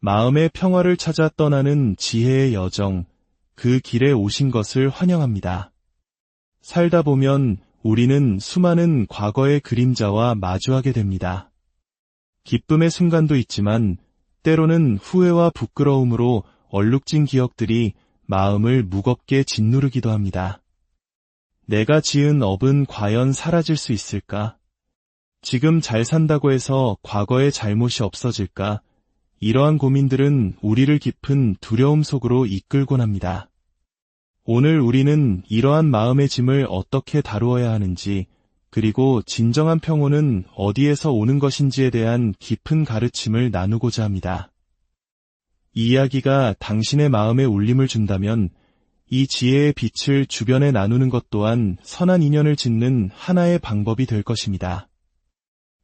마음의 평화를 찾아 떠나는 지혜의 여정, 그 길에 오신 것을 환영합니다. 살다 보면 우리는 수많은 과거의 그림자와 마주하게 됩니다. 기쁨의 순간도 있지만 때로는 후회와 부끄러움으로 얼룩진 기억들이 마음을 무겁게 짓누르기도 합니다. 내가 지은 업은 과연 사라질 수 있을까? 지금 잘 산다고 해서 과거의 잘못이 없어질까? 이러한 고민들은 우리를 깊은 두려움 속으로 이끌곤 합니다. 오늘 우리는 이러한 마음의 짐을 어떻게 다루어야 하는지, 그리고 진정한 평온은 어디에서 오는 것인지에 대한 깊은 가르침을 나누고자 합니다. 이 이야기가 당신의 마음에 울림을 준다면 이 지혜의 빛을 주변에 나누는 것 또한 선한 인연을 짓는 하나의 방법이 될 것입니다.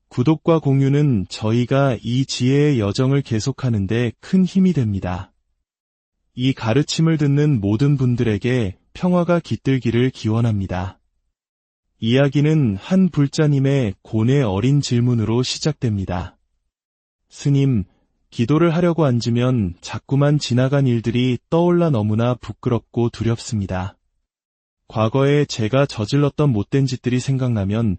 구독과 공유는 저희가 이 지혜의 여정을 계속하는 데 큰 힘이 됩니다. 이 가르침을 듣는 모든 분들에게 평화가 깃들기를 기원합니다. 이야기는 한 불자님의 고뇌 어린 질문으로 시작됩니다. 스님, 기도를 하려고 앉으면 자꾸만 지나간 일들이 떠올라 너무나 부끄럽고 두렵습니다. 과거에 제가 저질렀던 못된 짓들이 생각나면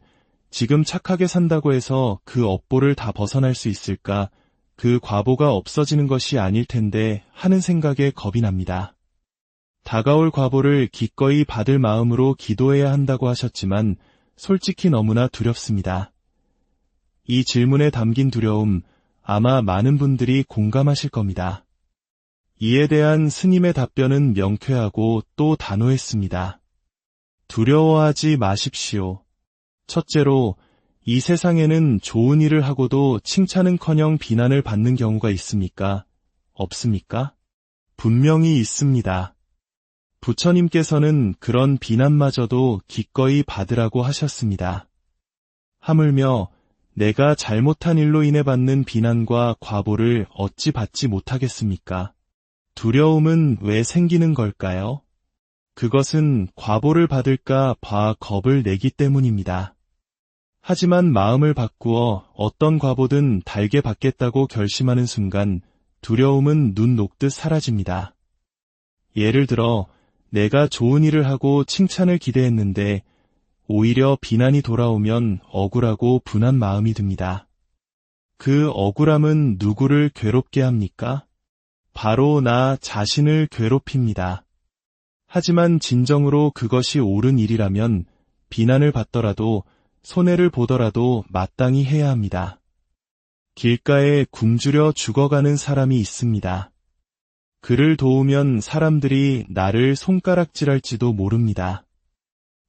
지금 착하게 산다고 해서 그 업보를 다 벗어날 수 있을까? 그 과보가 없어지는 것이 아닐 텐데 하는 생각에 겁이 납니다. 다가올 과보를 기꺼이 받을 마음으로 기도해야 한다고 하셨지만 솔직히 너무나 두렵습니다. 이 질문에 담긴 두려움, 아마 많은 분들이 공감하실 겁니다. 이에 대한 스님의 답변은 명쾌하고 또 단호했습니다. 두려워하지 마십시오. 첫째로, 이 세상에는 좋은 일을 하고도 칭찬은커녕 비난을 받는 경우가 있습니까? 없습니까? 분명히 있습니다. 부처님께서는 그런 비난마저도 기꺼이 받으라고 하셨습니다. 하물며 내가 잘못한 일로 인해 받는 비난과 과보를 어찌 받지 못하겠습니까? 두려움은 왜 생기는 걸까요? 그것은 과보를 받을까 봐 겁을 내기 때문입니다. 하지만 마음을 바꾸어 어떤 과보든 달게 받겠다고 결심하는 순간 두려움은 눈 녹듯 사라집니다. 예를 들어 내가 좋은 일을 하고 칭찬을 기대했는데 오히려 비난이 돌아오면 억울하고 분한 마음이 듭니다. 그 억울함은 누구를 괴롭게 합니까? 바로 나 자신을 괴롭힙니다. 하지만 진정으로 그것이 옳은 일이라면 비난을 받더라도 손해를 보더라도 마땅히 해야 합니다. 길가에 굶주려 죽어가는 사람이 있습니다. 그를 도우면 사람들이 나를 손가락질할지도 모릅니다.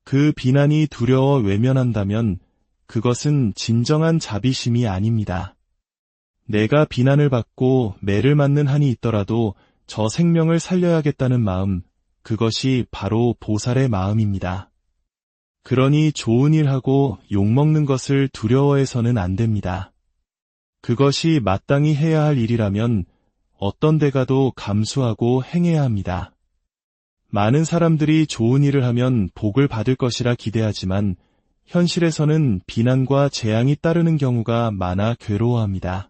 그 비난이 두려워 외면한다면 그것은 진정한 자비심이 아닙니다. 내가 비난을 받고 매를 맞는 한이 있더라도 저 생명을 살려야겠다는 마음, 그것이 바로 보살의 마음입니다. 그러니 좋은 일하고 욕먹는 것을 두려워해서는 안 됩니다. 그것이 마땅히 해야 할 일이라면 어떤 데 가도 감수하고 행해야 합니다. 많은 사람들이 좋은 일을 하면 복을 받을 것이라 기대하지만 현실에서는 비난과 재앙이 따르는 경우가 많아 괴로워합니다.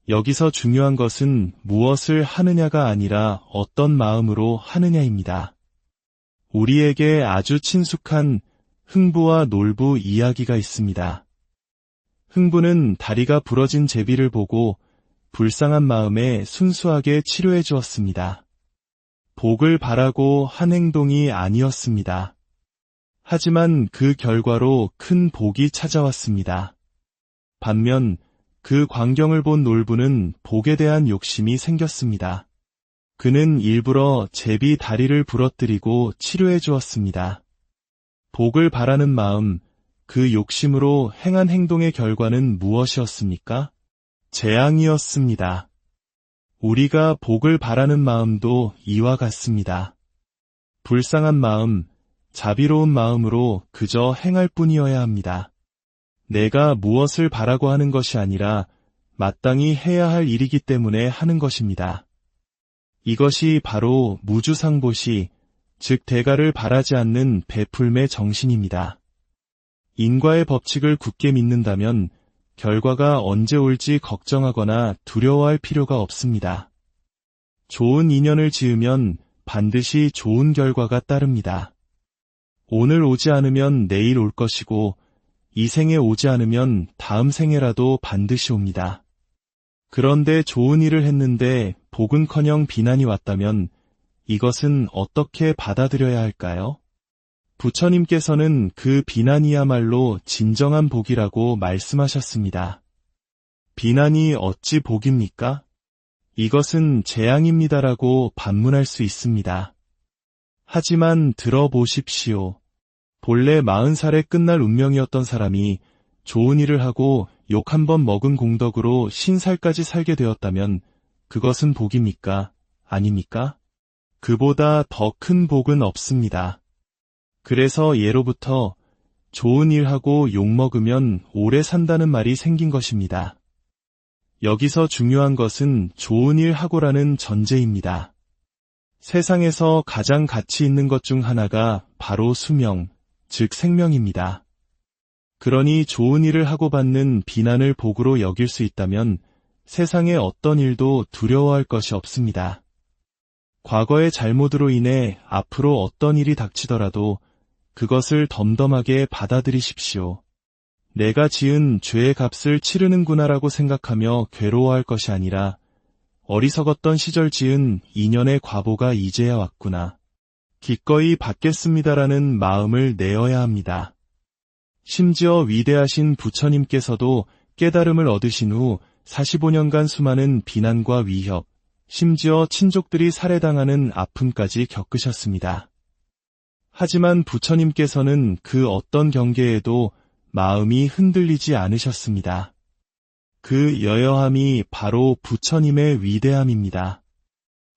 여기서 중요한 것은 무엇을 하느냐가 아니라 어떤 마음으로 하느냐입니다. 우리에게 아주 친숙한 흥부와 놀부 이야기가 있습니다. 흥부는 다리가 부러진 제비를 보고 불쌍한 마음에 순수하게 치료해 주었습니다. 복을 바라고 한 행동이 아니었습니다. 하지만 그 결과로 큰 복이 찾아왔습니다. 반면 그 광경을 본 놀부는 복에 대한 욕심이 생겼습니다. 그는 일부러 제비 다리를 부러뜨리고 치료해 주었습니다. 복을 바라는 마음, 그 욕심으로 행한 행동의 결과는 무엇이었습니까? 재앙이었습니다. 우리가 복을 바라는 마음도 이와 같습니다. 불쌍한 마음, 자비로운 마음으로 그저 행할 뿐이어야 합니다. 내가 무엇을 바라고 하는 것이 아니라 마땅히 해야 할 일이기 때문에 하는 것입니다. 이것이 바로 무주상보시, 즉 대가를 바라지 않는 베풀매 정신입니다. 인과의 법칙을 굳게 믿는다면 결과가 언제 올지 걱정하거나 두려워할 필요가 없습니다. 좋은 인연을 지으면 반드시 좋은 결과가 따릅니다. 오늘 오지 않으면 내일 올 것이고 이 생에 오지 않으면 다음 생에라도 반드시 옵니다. 그런데 좋은 일을 했는데 복은커녕 비난이 왔다면 이것은 어떻게 받아들여야 할까요? 부처님께서는 그 비난이야말로 진정한 복이라고 말씀하셨습니다. 비난이 어찌 복입니까? 이것은 재앙입니다라고 반문할 수 있습니다. 하지만 들어보십시오. 본래 40살에 끝날 운명이었던 사람이 좋은 일을 하고 욕 한 번 먹은 공덕으로 50살까지 살게 되었다면 그것은 복입니까? 아닙니까? 그보다 더 큰 복은 없습니다. 그래서 예로부터 좋은 일하고 욕먹으면 오래 산다는 말이 생긴 것입니다. 여기서 중요한 것은 좋은 일하고라는 전제입니다. 세상에서 가장 가치 있는 것 중 하나가 바로 수명, 즉 생명입니다. 그러니 좋은 일을 하고 받는 비난을 복으로 여길 수 있다면 세상의 어떤 일도 두려워할 것이 없습니다. 과거의 잘못으로 인해 앞으로 어떤 일이 닥치더라도 그것을 덤덤하게 받아들이십시오. 내가 지은 죄의 값을 치르는구나라고 생각하며 괴로워할 것이 아니라 어리석었던 시절 지은 인연의 과보가 이제야 왔구나. 기꺼이 받겠습니다라는 마음을 내어야 합니다. 심지어 위대하신 부처님께서도 깨달음을 얻으신 후 45년간 수많은 비난과 위협, 심지어 친족들이 살해당하는 아픔까지 겪으셨습니다. 하지만 부처님께서는 그 어떤 경계에도 마음이 흔들리지 않으셨습니다. 그 여여함이 바로 부처님의 위대함입니다.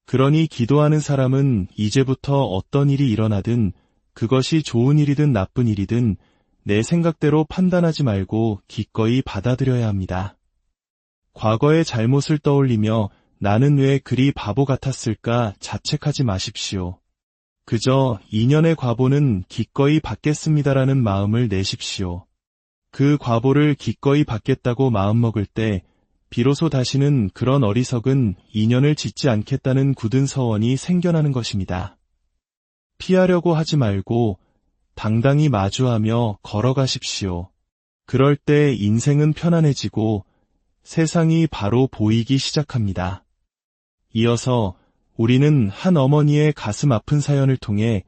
그러니 기도하는 사람은 이제부터 어떤 일이 일어나든 그것이 좋은 일이든 나쁜 일이든 내 생각대로 판단하지 말고 기꺼이 받아들여야 합니다. 과거의 잘못을 떠올리며 나는 왜 그리 바보 같았을까 자책하지 마십시오. 그저 인연의 과보는 기꺼이 받겠습니다라는 마음을 내십시오. 그 과보를 기꺼이 받겠다고 마음먹을 때 비로소 다시는 그런 어리석은 인연을 짓지 않겠다는 굳은 서원이 생겨나는 것입니다. 피하려고 하지 말고 당당히 마주하며 걸어가십시오. 그럴 때 인생은 편안해지고 세상이 바로 보이기 시작합니다. 이어서 우리는 한 어머니의 가슴 아픈 사연을 통해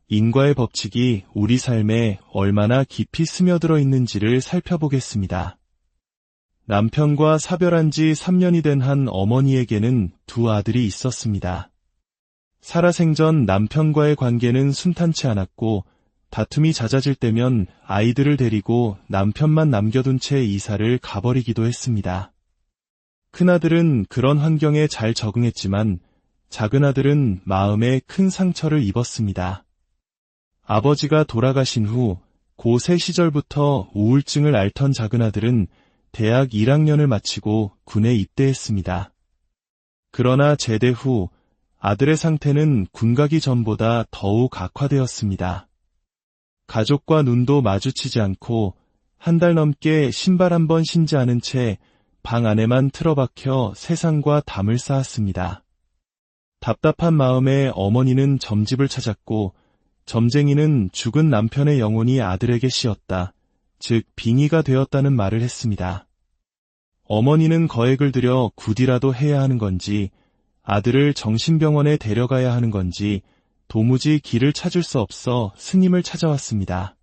인과의 법칙이 우리 삶에 얼마나 깊이 스며들어 있는지를 살펴보겠습니다. 남편과 사별한 지 3년이 된 한 어머니에게는 두 아들이 있었습니다. 살아생전 남편과의 관계는 순탄치 않았고 다툼이 잦아질 때면 아이들을 데리고 남편만 남겨둔 채 이사를 가버리기도 했습니다. 큰아들은 그런 환경에 잘 적응했지만 작은아들은 마음에 큰 상처를 입었습니다. 아버지가 돌아가신 후 고3 시절부터 우울증을 앓던 작은아들은 대학 1학년을 마치고 군에 입대했습니다. 그러나 제대 후 아들의 상태는 군 가기 전보다 더욱 악화되었습니다. 가족과 눈도 마주치지 않고 한 달 넘게 신발 한 번 신지 않은 채 방 안에만 틀어박혀 세상과 담을 쌓았습니다. 답답한 마음에 어머니는 점집을 찾았고 점쟁이는 죽은 남편의 영혼이 아들에게 씌었다. 즉 빙의가 되었다는 말을 했습니다. 어머니는 거액을 들여 굿이라도 해야 하는 건지 아들을 정신병원에 데려가야 하는 건지 도무지 길을 찾을 수 없어 스님을 찾아왔습니다.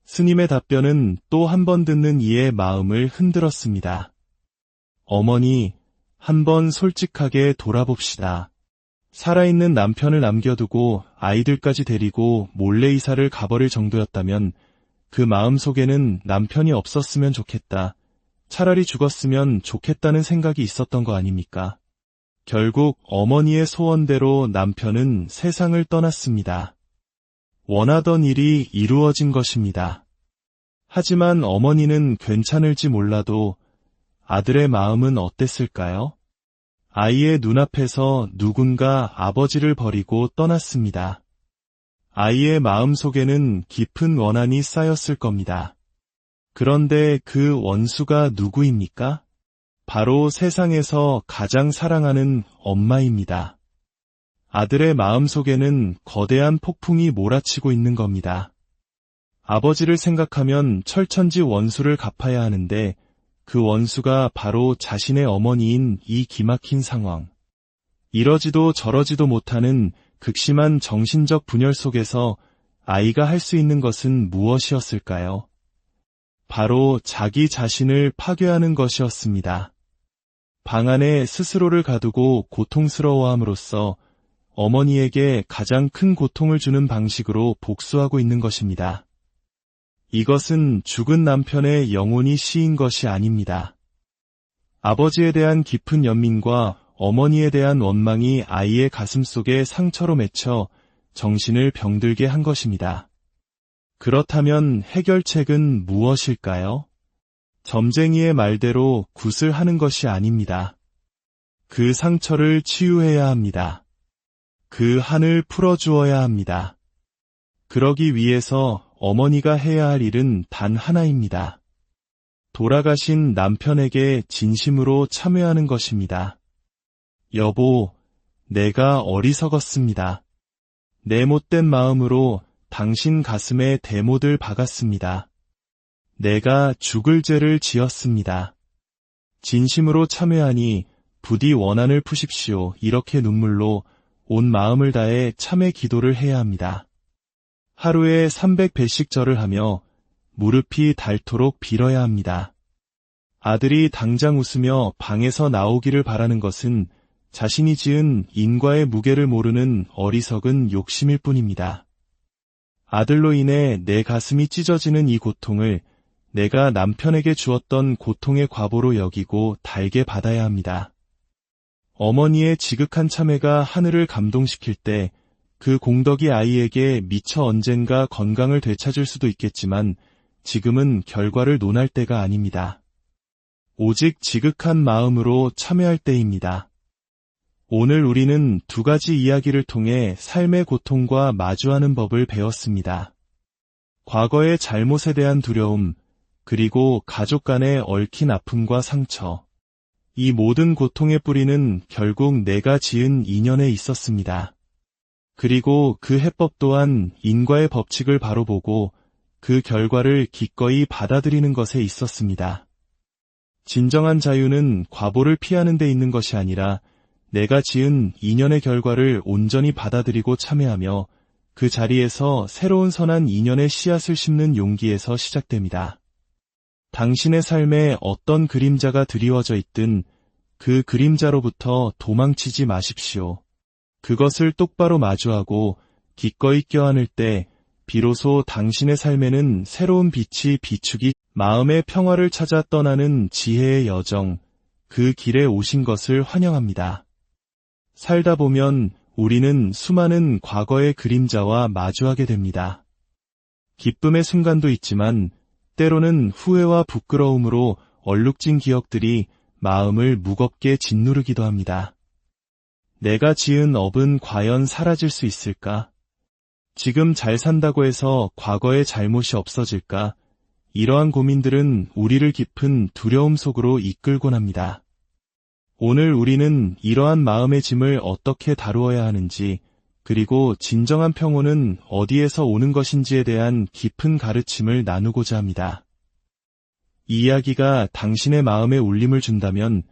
스님의 답변은 또 한 번 듣는 이의 마음을 흔들었습니다. 어머니, 한번 솔직하게 돌아봅시다. 살아있는 남편을 남겨두고 아이들까지 데리고 몰래 이사를 가버릴 정도였다면 그 마음속에는 남편이 없었으면 좋겠다. 차라리 죽었으면 좋겠다는 생각이 있었던 거 아닙니까? 결국 어머니의 소원대로 남편은 세상을 떠났습니다. 원하던 일이 이루어진 것입니다. 하지만 어머니는 괜찮을지 몰라도 아들의 마음은 어땠을까요? 아이의 눈앞에서 누군가 아버지를 버리고 떠났습니다. 아이의 마음속에는 깊은 원한이 쌓였을 겁니다. 그런데 그 원수가 누구입니까? 바로 세상에서 가장 사랑하는 엄마입니다. 아들의 마음속에는 거대한 폭풍이 몰아치고 있는 겁니다. 아버지를 생각하면 철천지 원수를 갚아야 하는데 그 원수가 바로 자신의 어머니인 이 기막힌 상황. 이러지도 저러지도 못하는 극심한 정신적 분열 속에서 아이가 할 수 있는 것은 무엇이었을까요? 바로 자기 자신을 파괴하는 것이었습니다. 방 안에 스스로를 가두고 고통스러워함으로써 어머니에게 가장 큰 고통을 주는 방식으로 복수하고 있는 것입니다. 이것은 죽은 남편의 영혼이 씌인 것이 아닙니다. 아버지에 대한 깊은 연민과 어머니에 대한 원망이 아이의 가슴 속에 상처로 맺혀 정신을 병들게 한 것입니다. 그렇다면 해결책은 무엇일까요? 점쟁이의 말대로 굿을 하는 것이 아닙니다. 그 상처를 치유해야 합니다. 그 한을 풀어주어야 합니다. 그러기 위해서 어머니가 해야 할 일은 단 하나입니다. 돌아가신 남편에게 진심으로 참회하는 것입니다. 여보, 내가 어리석었습니다. 내 못된 마음으로 당신 가슴에 대못을 박았습니다. 내가 죽을 죄를 지었습니다. 진심으로 참회하니 부디 원한을 푸십시오. 이렇게 눈물로 온 마음을 다해 참회 기도를 해야 합니다. 하루에 300배씩 절을 하며 무릎이 닳도록 빌어야 합니다. 아들이 당장 웃으며 방에서 나오기를 바라는 것은 자신이 지은 인과의 무게를 모르는 어리석은 욕심일 뿐입니다. 아들로 인해 내 가슴이 찢어지는 이 고통을 내가 남편에게 주었던 고통의 과보로 여기고 달게 받아야 합니다. 어머니의 지극한 참회가 하늘을 감동시킬 때 그 공덕이 아이에게 미처 언젠가 건강을 되찾을 수도 있겠지만 지금은 결과를 논할 때가 아닙니다. 오직 지극한 마음으로 참회할 때입니다. 오늘 우리는 두 가지 이야기를 통해 삶의 고통과 마주하는 법을 배웠습니다. 과거의 잘못에 대한 두려움, 그리고 가족 간의 얽힌 아픔과 상처. 이 모든 고통의 뿌리는 결국 내가 지은 인연에 있었습니다. 그리고 그 해법 또한 인과의 법칙을 바로 보고 그 결과를 기꺼이 받아들이는 것에 있었습니다. 진정한 자유는 과보를 피하는 데 있는 것이 아니라 내가 지은 인연의 결과를 온전히 받아들이고 참회하며 그 자리에서 새로운 선한 인연의 씨앗을 심는 용기에서 시작됩니다. 당신의 삶에 어떤 그림자가 드리워져 있든 그 그림자로부터 도망치지 마십시오. 그것을 똑바로 마주하고 기꺼이 껴안을 때 비로소 당신의 삶에는 새로운 빛이 비추기, 마음의 평화를 찾아 떠나는 지혜의 여정, 그 길에 오신 것을 환영합니다. 살다 보면 우리는 수많은 과거의 그림자와 마주하게 됩니다. 기쁨의 순간도 있지만 때로는 후회와 부끄러움으로 얼룩진 기억들이 마음을 무겁게 짓누르기도 합니다. 내가 지은 업은 과연 사라질 수 있을까? 지금 잘 산다고 해서 과거의 잘못이 없어질까? 이러한 고민들은 우리를 깊은 두려움 속으로 이끌곤 합니다. 오늘 우리는 이러한 마음의 짐을 어떻게 다루어야 하는지, 그리고 진정한 평온은 어디에서 오는 것인지에 대한 깊은 가르침을 나누고자 합니다. 이 이야기가 당신의 마음에 울림을 준다면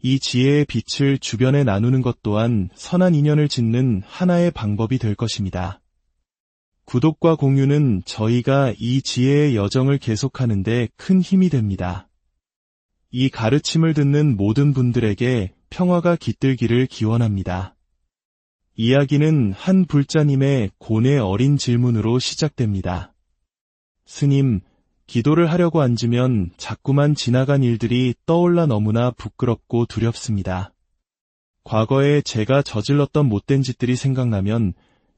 이 지혜의 빛을 주변에 나누는 것 또한 선한 인연을 짓는 하나의 방법이 될 것입니다. 구독과 공유는 저희가 이 지혜의 여정을 계속하는 데 큰 힘이 됩니다. 이 가르침을 듣는 모든 분들에게 평화가 깃들기를 기원합니다. 이야기는 한 불자님의 고뇌 어린 질문으로 시작됩니다. 스님, 기도를 하려고 앉으면 자꾸만 지나간 일들이 떠올라 너무나 부끄럽고 두렵습니다. 과거에 제가 저질렀던 못된 짓들이 생각나면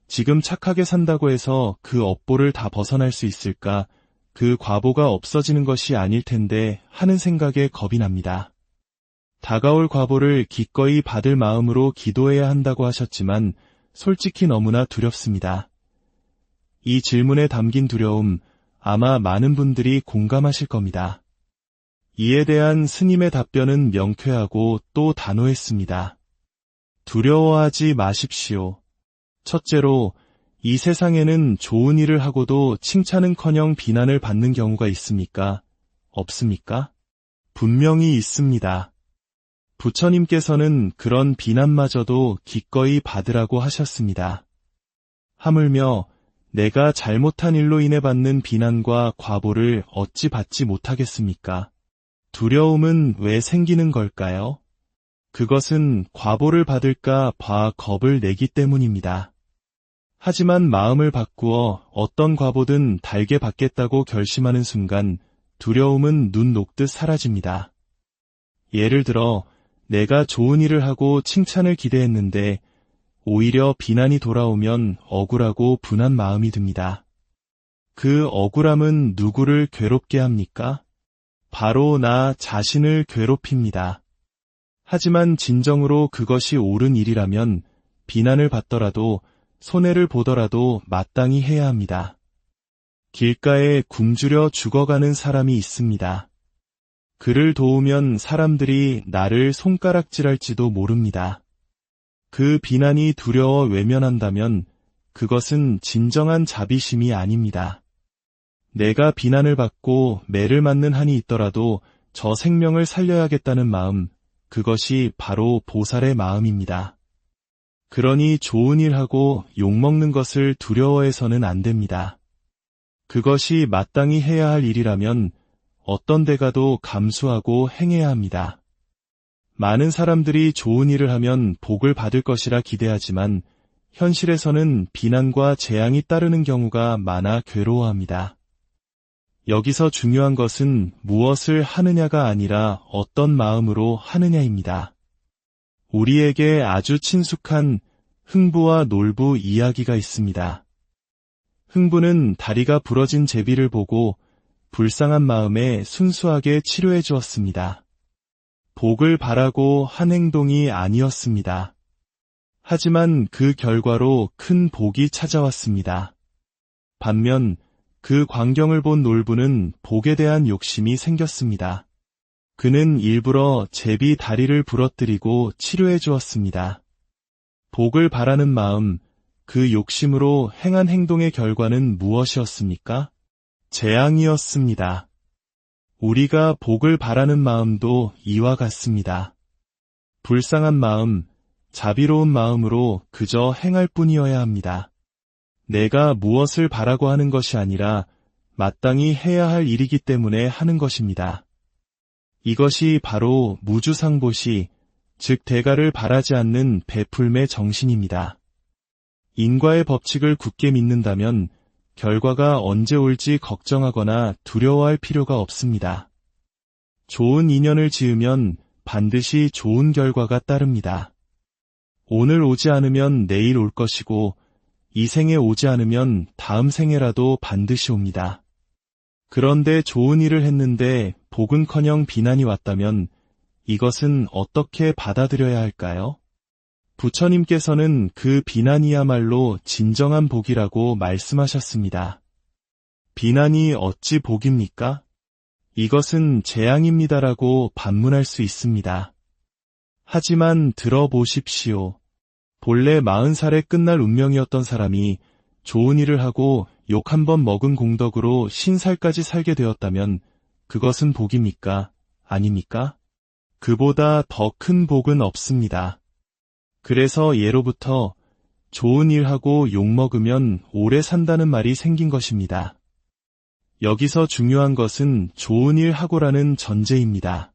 지금 착하게 산다고 해서 그 업보를 다 벗어날 수 있을까? 그 과보가 없어지는 것이 아닐 텐데 하는 생각에 겁이 납니다. 다가올 과보를 기꺼이 받을 마음으로 기도해야 한다고 하셨지만 솔직히 너무나 두렵습니다. 이 질문에 담긴 두려움, 아마 많은 분들이 공감하실 겁니다. 이에 대한 스님의 답변은 명쾌하고 또 단호했습니다. 두려워하지 마십시오. 첫째로, 이 세상에는 좋은 일을 하고도 칭찬은커녕 비난을 받는 경우가 있습니까? 없습니까? 분명히 있습니다. 부처님께서는 그런 비난마저도 기꺼이 받으라고 하셨습니다. 하물며 내가 잘못한 일로 인해 받는 비난과 과보를 어찌 받지 못하겠습니까? 두려움은 왜 생기는 걸까요? 그것은 과보를 받을까 봐 겁을 내기 때문입니다. 하지만 마음을 바꾸어 어떤 과보든 달게 받겠다고 결심하는 순간 두려움은 눈 녹듯 사라집니다. 예를 들어 내가 좋은 일을 하고 칭찬을 기대했는데 오히려 비난이 돌아오면 억울하고 분한 마음이 듭니다. 그 억울함은 누구를 괴롭게 합니까? 바로 나 자신을 괴롭힙니다. 하지만 진정으로 그것이 옳은 일이라면 비난을 받더라도 손해를 보더라도 마땅히 해야 합니다. 길가에 굶주려 죽어가는 사람이 있습니다. 그를 도우면 사람들이 나를 손가락질할지도 모릅니다. 그 비난이 두려워 외면한다면 그것은 진정한 자비심이 아닙니다. 내가 비난을 받고 매를 맞는 한이 있더라도 저 생명을 살려야겠다는 마음, 그것이 바로 보살의 마음입니다. 그러니 좋은 일하고 욕먹는 것을 두려워해서는 안 됩니다. 그것이 마땅히 해야 할 일이라면 어떤 데 가도 감수하고 행해야 합니다. 많은 사람들이 좋은 일을 하면 복을 받을 것이라 기대하지만 현실에서는 비난과 재앙이 따르는 경우가 많아 괴로워합니다. 여기서 중요한 것은 무엇을 하느냐가 아니라 어떤 마음으로 하느냐입니다. 우리에게 아주 친숙한 흥부와 놀부 이야기가 있습니다. 흥부는 다리가 부러진 제비를 보고 불쌍한 마음에 순수하게 치료해 주었습니다. 복을 바라고 한 행동이 아니었습니다. 하지만 그 결과로 큰 복이 찾아왔습니다. 반면 그 광경을 본 놀부는 복에 대한 욕심이 생겼습니다. 그는 일부러 제비 다리를 부러뜨리고 치료해 주었습니다. 복을 바라는 마음, 그 욕심으로 행한 행동의 결과는 무엇이었습니까? 재앙이었습니다. 우리가 복을 바라는 마음도 이와 같습니다. 불쌍한 마음, 자비로운 마음으로 그저 행할 뿐이어야 합니다. 내가 무엇을 바라고 하는 것이 아니라 마땅히 해야 할 일이기 때문에 하는 것입니다. 이것이 바로 무주상보시, 즉 대가를 바라지 않는 베풀매 정신입니다. 인과의 법칙을 굳게 믿는다면 결과가 언제 올지 걱정하거나 두려워할 필요가 없습니다. 좋은 인연을 지으면 반드시 좋은 결과가 따릅니다. 오늘 오지 않으면 내일 올 것이고 이 생에 오지 않으면 다음 생에라도 반드시 옵니다. 그런데 좋은 일을 했는데 복은커녕 비난이 왔다면 이것은 어떻게 받아들여야 할까요? 부처님께서는 그 비난이야말로 진정한 복이라고 말씀하셨습니다. 비난이 어찌 복입니까? 이것은 재앙입니다라고 반문할 수 있습니다. 하지만 들어보십시오. 본래 40살에 끝날 운명이었던 사람이 좋은 일을 하고 욕 한 번 먹은 공덕으로 50살까지 살게 되었다면 그것은 복입니까? 아닙니까? 그보다 더 큰 복은 없습니다. 그래서 예로부터 좋은 일하고 욕먹으면 오래 산다는 말이 생긴 것입니다. 여기서 중요한 것은 좋은 일 하고라는 전제입니다.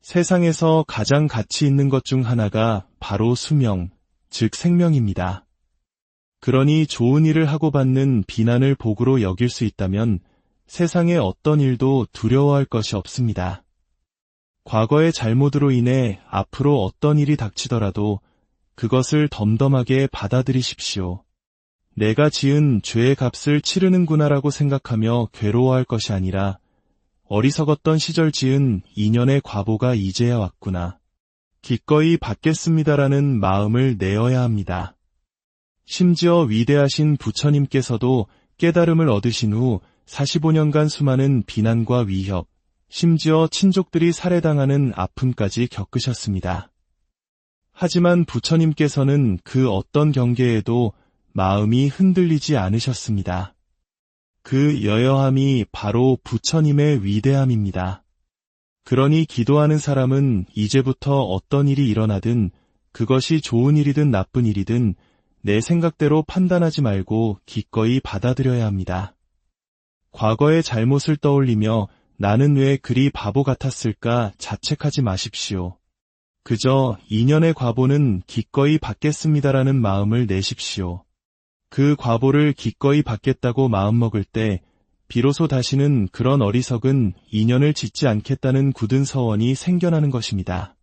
세상에서 가장 가치 있는 것 중 하나가 바로 수명, 즉 생명입니다. 그러니 좋은 일을 하고 받는 비난을 복으로 여길 수 있다면 세상의 어떤 일도 두려워할 것이 없습니다. 과거의 잘못으로 인해 앞으로 어떤 일이 닥치더라도 그것을 덤덤하게 받아들이십시오. 내가 지은 죄의 값을 치르는구나라고 생각하며 괴로워할 것이 아니라 어리석었던 시절 지은 인연의 과보가 이제야 왔구나. 기꺼이 받겠습니다라는 마음을 내어야 합니다. 심지어 위대하신 부처님께서도 깨달음을 얻으신 후 45년간 수많은 비난과 위협, 심지어 친족들이 살해당하는 아픔까지 겪으셨습니다. 하지만 부처님께서는 그 어떤 경계에도 마음이 흔들리지 않으셨습니다. 그 여여함이 바로 부처님의 위대함입니다. 그러니 기도하는 사람은 이제부터 어떤 일이 일어나든 그것이 좋은 일이든 나쁜 일이든 내 생각대로 판단하지 말고 기꺼이 받아들여야 합니다. 과거의 잘못을 떠올리며 나는 왜 그리 바보 같았을까 자책하지 마십시오. 그저 인연의 과보는 기꺼이 받겠습니다라는 마음을 내십시오. 그 과보를 기꺼이 받겠다고 마음먹을 때 비로소 다시는 그런 어리석은 인연을 짓지 않겠다는 굳은 서원이 생겨나는 것입니다.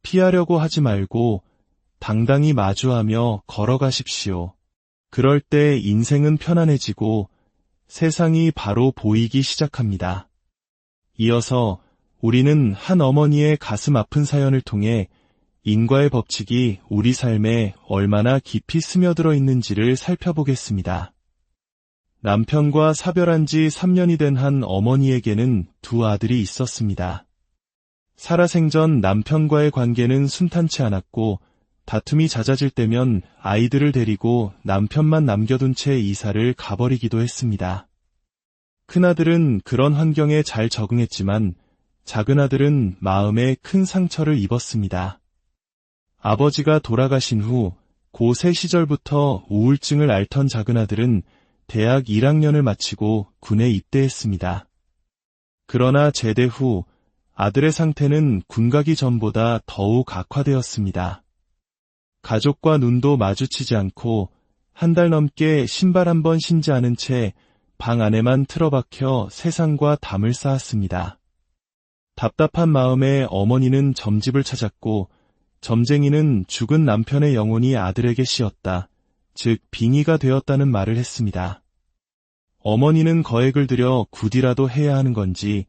피하려고 하지 말고 당당히 마주하며 걸어가십시오. 그럴 때 인생은 편안해지고 세상이 바로 보이기 시작합니다. 이어서 우리는 한 어머니의 가슴 아픈 사연을 통해 인과의 법칙이 우리 삶에 얼마나 깊이 스며들어 있는지를 살펴보겠습니다. 남편과 사별한 지 3년이 된 한 어머니에게는 두 아들이 있었습니다. 살아생전 남편과의 관계는 순탄치 않았고 다툼이 잦아질 때면 아이들을 데리고 남편만 남겨둔 채 이사를 가버리기도 했습니다. 큰아들은 그런 환경에 잘 적응했지만 작은아들은 마음에 큰 상처를 입었습니다. 아버지가 돌아가신 후 고3 시절부터 우울증을 앓던 작은아들은 대학 1학년을 마치고 군에 입대했습니다. 그러나 제대 후 아들의 상태는 군 가기 전보다 더욱 악화되었습니다. 가족과 눈도 마주치지 않고 한 달 넘게 신발 한 번 신지 않은 채 방 안에만 틀어박혀 세상과 담을 쌓았습니다. 답답한 마음에 어머니는 점집을 찾았고 점쟁이는 죽은 남편의 영혼이 아들에게 씌었다, 즉 빙의가 되었다는 말을 했습니다. 어머니는 거액을 들여 굿이라도 해야 하는 건지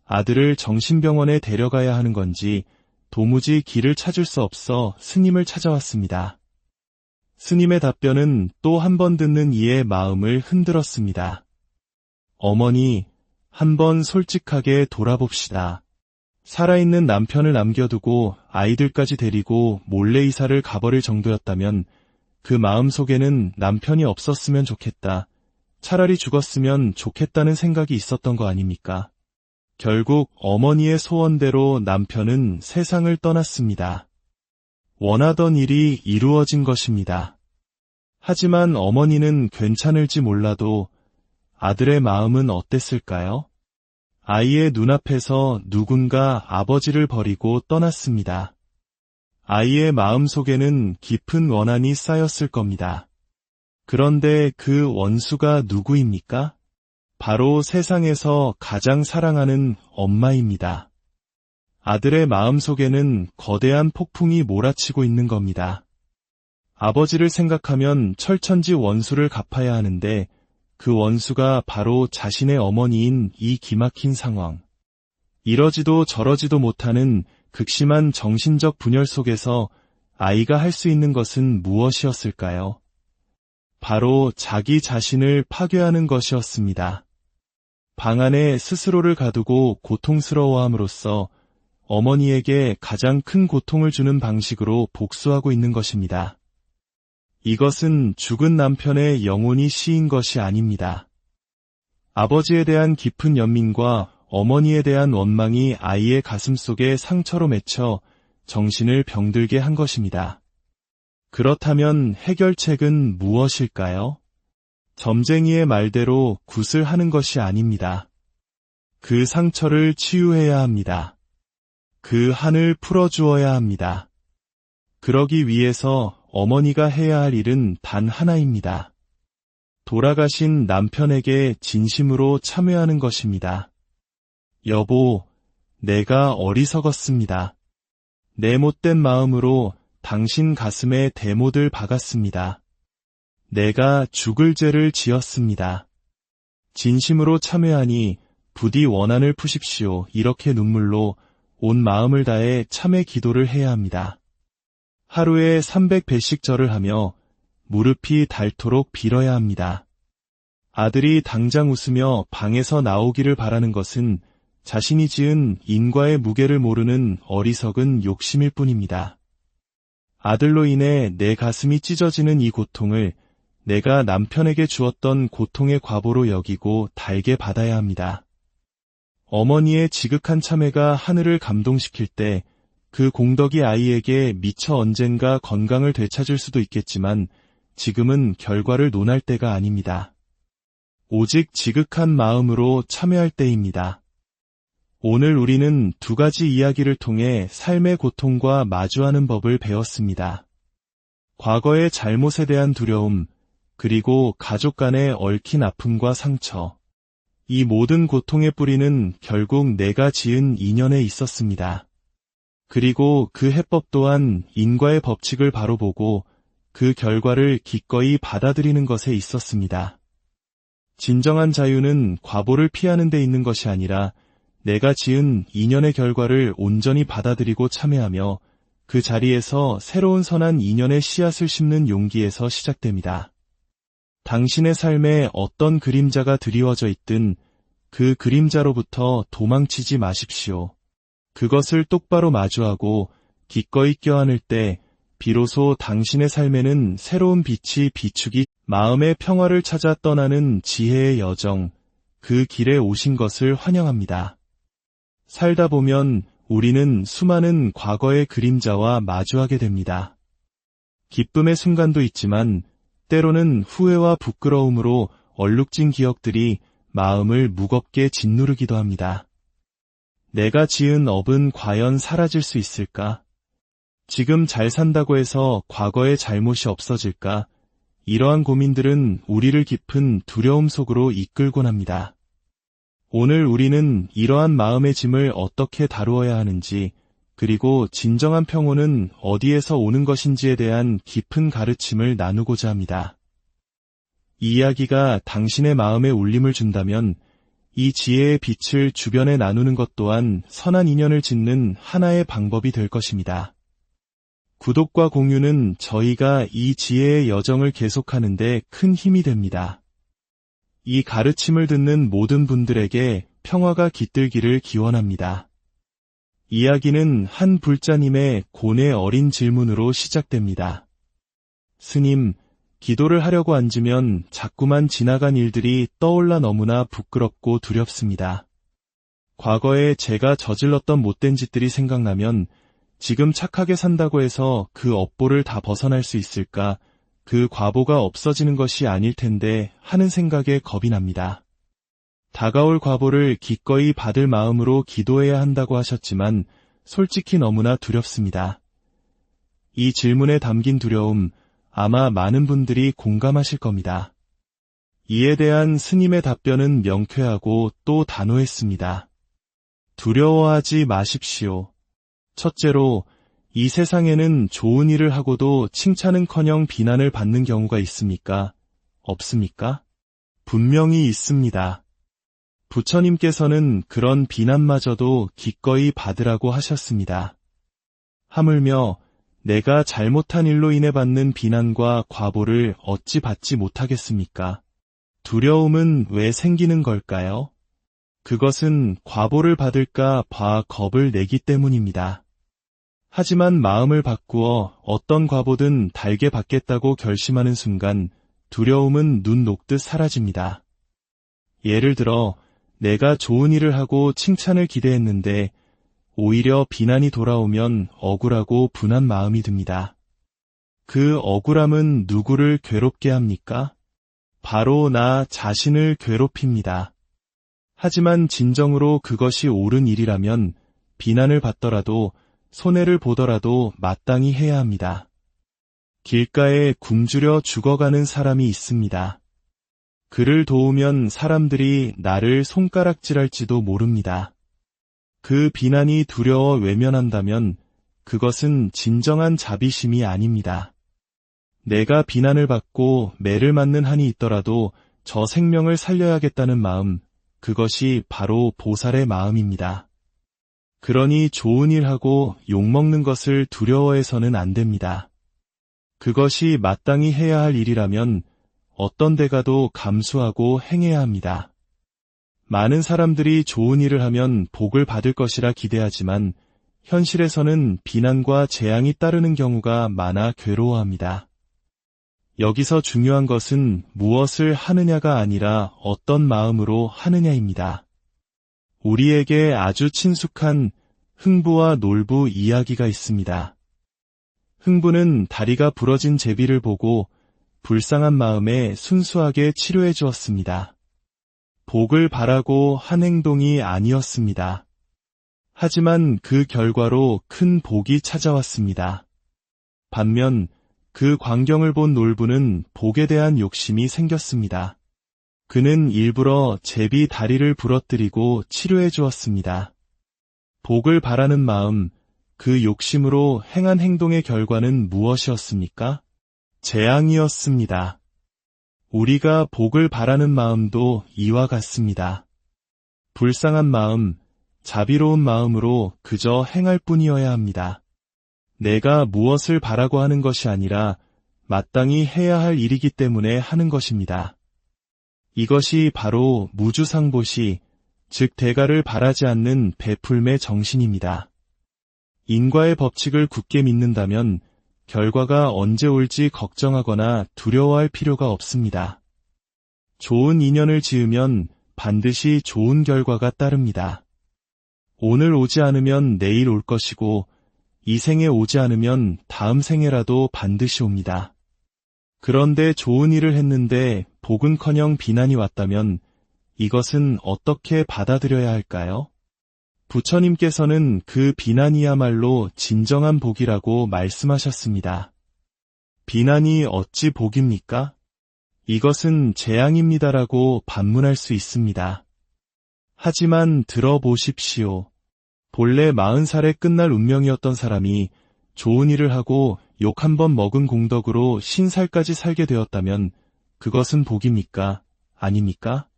아들을 정신병원에 데려가야 하는 건지 도무지 길을 찾을 수 없어 스님을 찾아왔습니다. 스님의 답변은 또 한 번 듣는 이의 마음을 흔들었습니다. 어머니, 한번 솔직하게 돌아봅시다. 살아있는 남편을 남겨두고 아이들까지 데리고 몰래 이사를 가버릴 정도였다면 그 마음속에는 남편이 없었으면 좋겠다, 차라리 죽었으면 좋겠다는 생각이 있었던 거 아닙니까? 결국 어머니의 소원대로 남편은 세상을 떠났습니다. 원하던 일이 이루어진 것입니다. 하지만 어머니는 괜찮을지 몰라도 아들의 마음은 어땠을까요? 아이의 눈앞에서 누군가 아버지를 버리고 떠났습니다. 아이의 마음속에는 깊은 원한이 쌓였을 겁니다. 그런데 그 원수가 누구입니까? 바로 세상에서 가장 사랑하는 엄마입니다. 아들의 마음속에는 거대한 폭풍이 몰아치고 있는 겁니다. 아버지를 생각하면 철천지 원수를 갚아야 하는데 그 원수가 바로 자신의 어머니인 이 기막힌 상황. 이러지도 저러지도 못하는 극심한 정신적 분열 속에서 아이가 할 수 있는 것은 무엇이었을까요? 바로 자기 자신을 파괴하는 것이었습니다. 방 안에 스스로를 가두고 고통스러워함으로써 어머니에게 가장 큰 고통을 주는 방식으로 복수하고 있는 것입니다. 이것은 죽은 남편의 영혼이 씌인 것이 아닙니다. 아버지에 대한 깊은 연민과 어머니에 대한 원망이 아이의 가슴속에 상처로 맺혀 정신을 병들게 한 것입니다. 그렇다면 해결책은 무엇일까요? 점쟁이의 말대로 굿을 하는 것이 아닙니다. 그 상처를 치유해야 합니다. 그 한을 풀어주어야 합니다. 그러기 위해서 어머니가 해야 할 일은 단 하나입니다. 돌아가신 남편에게 진심으로 참회하는 것입니다. 여보, 내가 어리석었습니다. 내 못된 마음으로 당신 가슴에 대못을 박았습니다. 내가 죽을 죄를 지었습니다. 진심으로 참회하니 부디 원한을 푸십시오. 이렇게 눈물로 온 마음을 다해 참회 기도를 해야 합니다. 하루에 300배씩 절을 하며 무릎이 닳도록 빌어야 합니다. 아들이 당장 웃으며 방에서 나오기를 바라는 것은 자신이 지은 인과의 무게를 모르는 어리석은 욕심일 뿐입니다. 아들로 인해 내 가슴이 찢어지는 이 고통을 내가 남편에게 주었던 고통의 과보로 여기고 달게 받아야 합니다. 어머니의 지극한 참회가 하늘을 감동시킬 때 그 공덕이 아이에게 미처 언젠가 건강을 되찾을 수도 있겠지만 지금은 결과를 논할 때가 아닙니다. 오직 지극한 마음으로 참회할 때입니다. 오늘 우리는 두 가지 이야기를 통해 삶의 고통과 마주하는 법을 배웠습니다. 과거의 잘못에 대한 두려움, 그리고 가족 간의 얽힌 아픔과 상처. 이 모든 고통의 뿌리는 결국 내가 지은 인연에 있었습니다. 그리고 그 해법 또한 인과의 법칙을 바로 보고 그 결과를 기꺼이 받아들이는 것에 있었습니다. 진정한 자유는 과보를 피하는 데 있는 것이 아니라 내가 지은 인연의 결과를 온전히 받아들이고 참회하며 그 자리에서 새로운 선한 인연의 씨앗을 심는 용기에서 시작됩니다. 당신의 삶에 어떤 그림자가 드리워져 있든 그 그림자로부터 도망치지 마십시오. 그것을 똑바로 마주하고 기꺼이 껴안을 때 비로소 당신의 삶에는 새로운 빛이 비추기, 마음의 평화를 찾아 떠나는 지혜의 여정, 그 길에 오신 것을 환영합니다. 살다 보면 우리는 수많은 과거의 그림자와 마주하게 됩니다. 기쁨의 순간도 있지만 때로는 후회와 부끄러움으로 얼룩진 기억들이 마음을 무겁게 짓누르기도 합니다. 내가 지은 업은 과연 사라질 수 있을까? 지금 잘 산다고 해서 과거의 잘못이 없어질까? 이러한 고민들은 우리를 깊은 두려움 속으로 이끌곤 합니다. 오늘 우리는 이러한 마음의 짐을 어떻게 다루어야 하는지, 그리고 진정한 평온은 어디에서 오는 것인지에 대한 깊은 가르침을 나누고자 합니다. 이 이야기가 당신의 마음에 울림을 준다면 이 지혜의 빛을 주변에 나누는 것 또한 선한 인연을 짓는 하나의 방법이 될 것입니다. 구독과 공유는 저희가 이 지혜의 여정을 계속하는 데 큰 힘이 됩니다. 이 가르침을 듣는 모든 분들에게 평화가 깃들기를 기원합니다. 이야기는 한 불자님의 고뇌 어린 질문으로 시작됩니다. 스님, 기도를 하려고 앉으면 자꾸만 지나간 일들이 떠올라 너무나 부끄럽고 두렵습니다. 과거에 제가 저질렀던 못된 짓들이 생각나면 지금 착하게 산다고 해서 그 업보를 다 벗어날 수 있을까, 그 과보가 없어지는 것이 아닐 텐데 하는 생각에 겁이 납니다. 다가올 과보를 기꺼이 받을 마음으로 기도해야 한다고 하셨지만 솔직히 너무나 두렵습니다. 이 질문에 담긴 두려움, 아마 많은 분들이 공감하실 겁니다. 이에 대한 스님의 답변은 명쾌하고 또 단호했습니다. 두려워하지 마십시오. 첫째로, 이 세상에는 좋은 일을 하고도 칭찬은커녕 비난을 받는 경우가 있습니까? 없습니까? 분명히 있습니다. 부처님께서는 그런 비난마저도 기꺼이 받으라고 하셨습니다. 하물며 내가 잘못한 일로 인해 받는 비난과 과보를 어찌 받지 못하겠습니까? 두려움은 왜 생기는 걸까요? 그것은 과보를 받을까 봐 겁을 내기 때문입니다. 하지만 마음을 바꾸어 어떤 과보든 달게 받겠다고 결심하는 순간 두려움은 눈 녹듯 사라집니다. 예를 들어 내가 좋은 일을 하고 칭찬을 기대했는데 오히려 비난이 돌아오면 억울하고 분한 마음이 듭니다. 그 억울함은 누구를 괴롭게 합니까? 바로 나 자신을 괴롭힙니다. 하지만 진정으로 그것이 옳은 일이라면 비난을 받더라도 손해를 보더라도 마땅히 해야 합니다. 길가에 굶주려 죽어가는 사람이 있습니다. 그를 도우면 사람들이 나를 손가락질할지도 모릅니다. 그 비난이 두려워 외면한다면 그것은 진정한 자비심이 아닙니다. 내가 비난을 받고 매를 맞는 한이 있더라도 저 생명을 살려야겠다는 마음, 그것이 바로 보살의 마음입니다. 그러니 좋은 일하고 욕먹는 것을 두려워해서는 안 됩니다. 그것이 마땅히 해야 할 일이라면 어떤 대가도 감수하고 행해야 합니다. 많은 사람들이 좋은 일을 하면 복을 받을 것이라 기대하지만 현실에서는 비난과 재앙이 따르는 경우가 많아 괴로워합니다. 여기서 중요한 것은 무엇을 하느냐가 아니라 어떤 마음으로 하느냐입니다. 우리에게 아주 친숙한 흥부와 놀부 이야기가 있습니다. 흥부는 다리가 부러진 제비를 보고 불쌍한 마음에 순수하게 치료해 주었습니다. 복을 바라고 한 행동이 아니었습니다. 하지만 그 결과로 큰 복이 찾아왔습니다. 반면 그 광경을 본 놀부는 복에 대한 욕심이 생겼습니다. 그는 일부러 제비 다리를 부러뜨리고 치료해 주었습니다. 복을 바라는 마음, 그 욕심으로 행한 행동의 결과는 무엇이었습니까? 재앙이었습니다. 우리가 복을 바라는 마음도 이와 같습니다. 불쌍한 마음, 자비로운 마음으로 그저 행할 뿐이어야 합니다. 내가 무엇을 바라고 하는 것이 아니라 마땅히 해야 할 일이기 때문에 하는 것입니다. 이것이 바로 무주상보시, 즉 대가를 바라지 않는 베풀매 정신입니다. 인과의 법칙을 굳게 믿는다면 결과가 언제 올지 걱정하거나 두려워할 필요가 없습니다. 좋은 인연을 지으면 반드시 좋은 결과가 따릅니다. 오늘 오지 않으면 내일 올 것이고 이 생에 오지 않으면 다음 생에라도 반드시 옵니다. 그런데 좋은 일을 했는데 복은커녕 비난이 왔다면 이것은 어떻게 받아들여야 할까요? 부처님께서는 그 비난이야말로 진정한 복이라고 말씀하셨습니다. 비난이 어찌 복입니까? 이것은 재앙입니다라고 반문할 수 있습니다. 하지만 들어보십시오. 본래 40살에 끝날 운명이었던 사람이 좋은 일을 하고 욕 한 번 먹은 공덕으로 신살까지 살게 되었다면 그것은 복입니까? 아닙니까?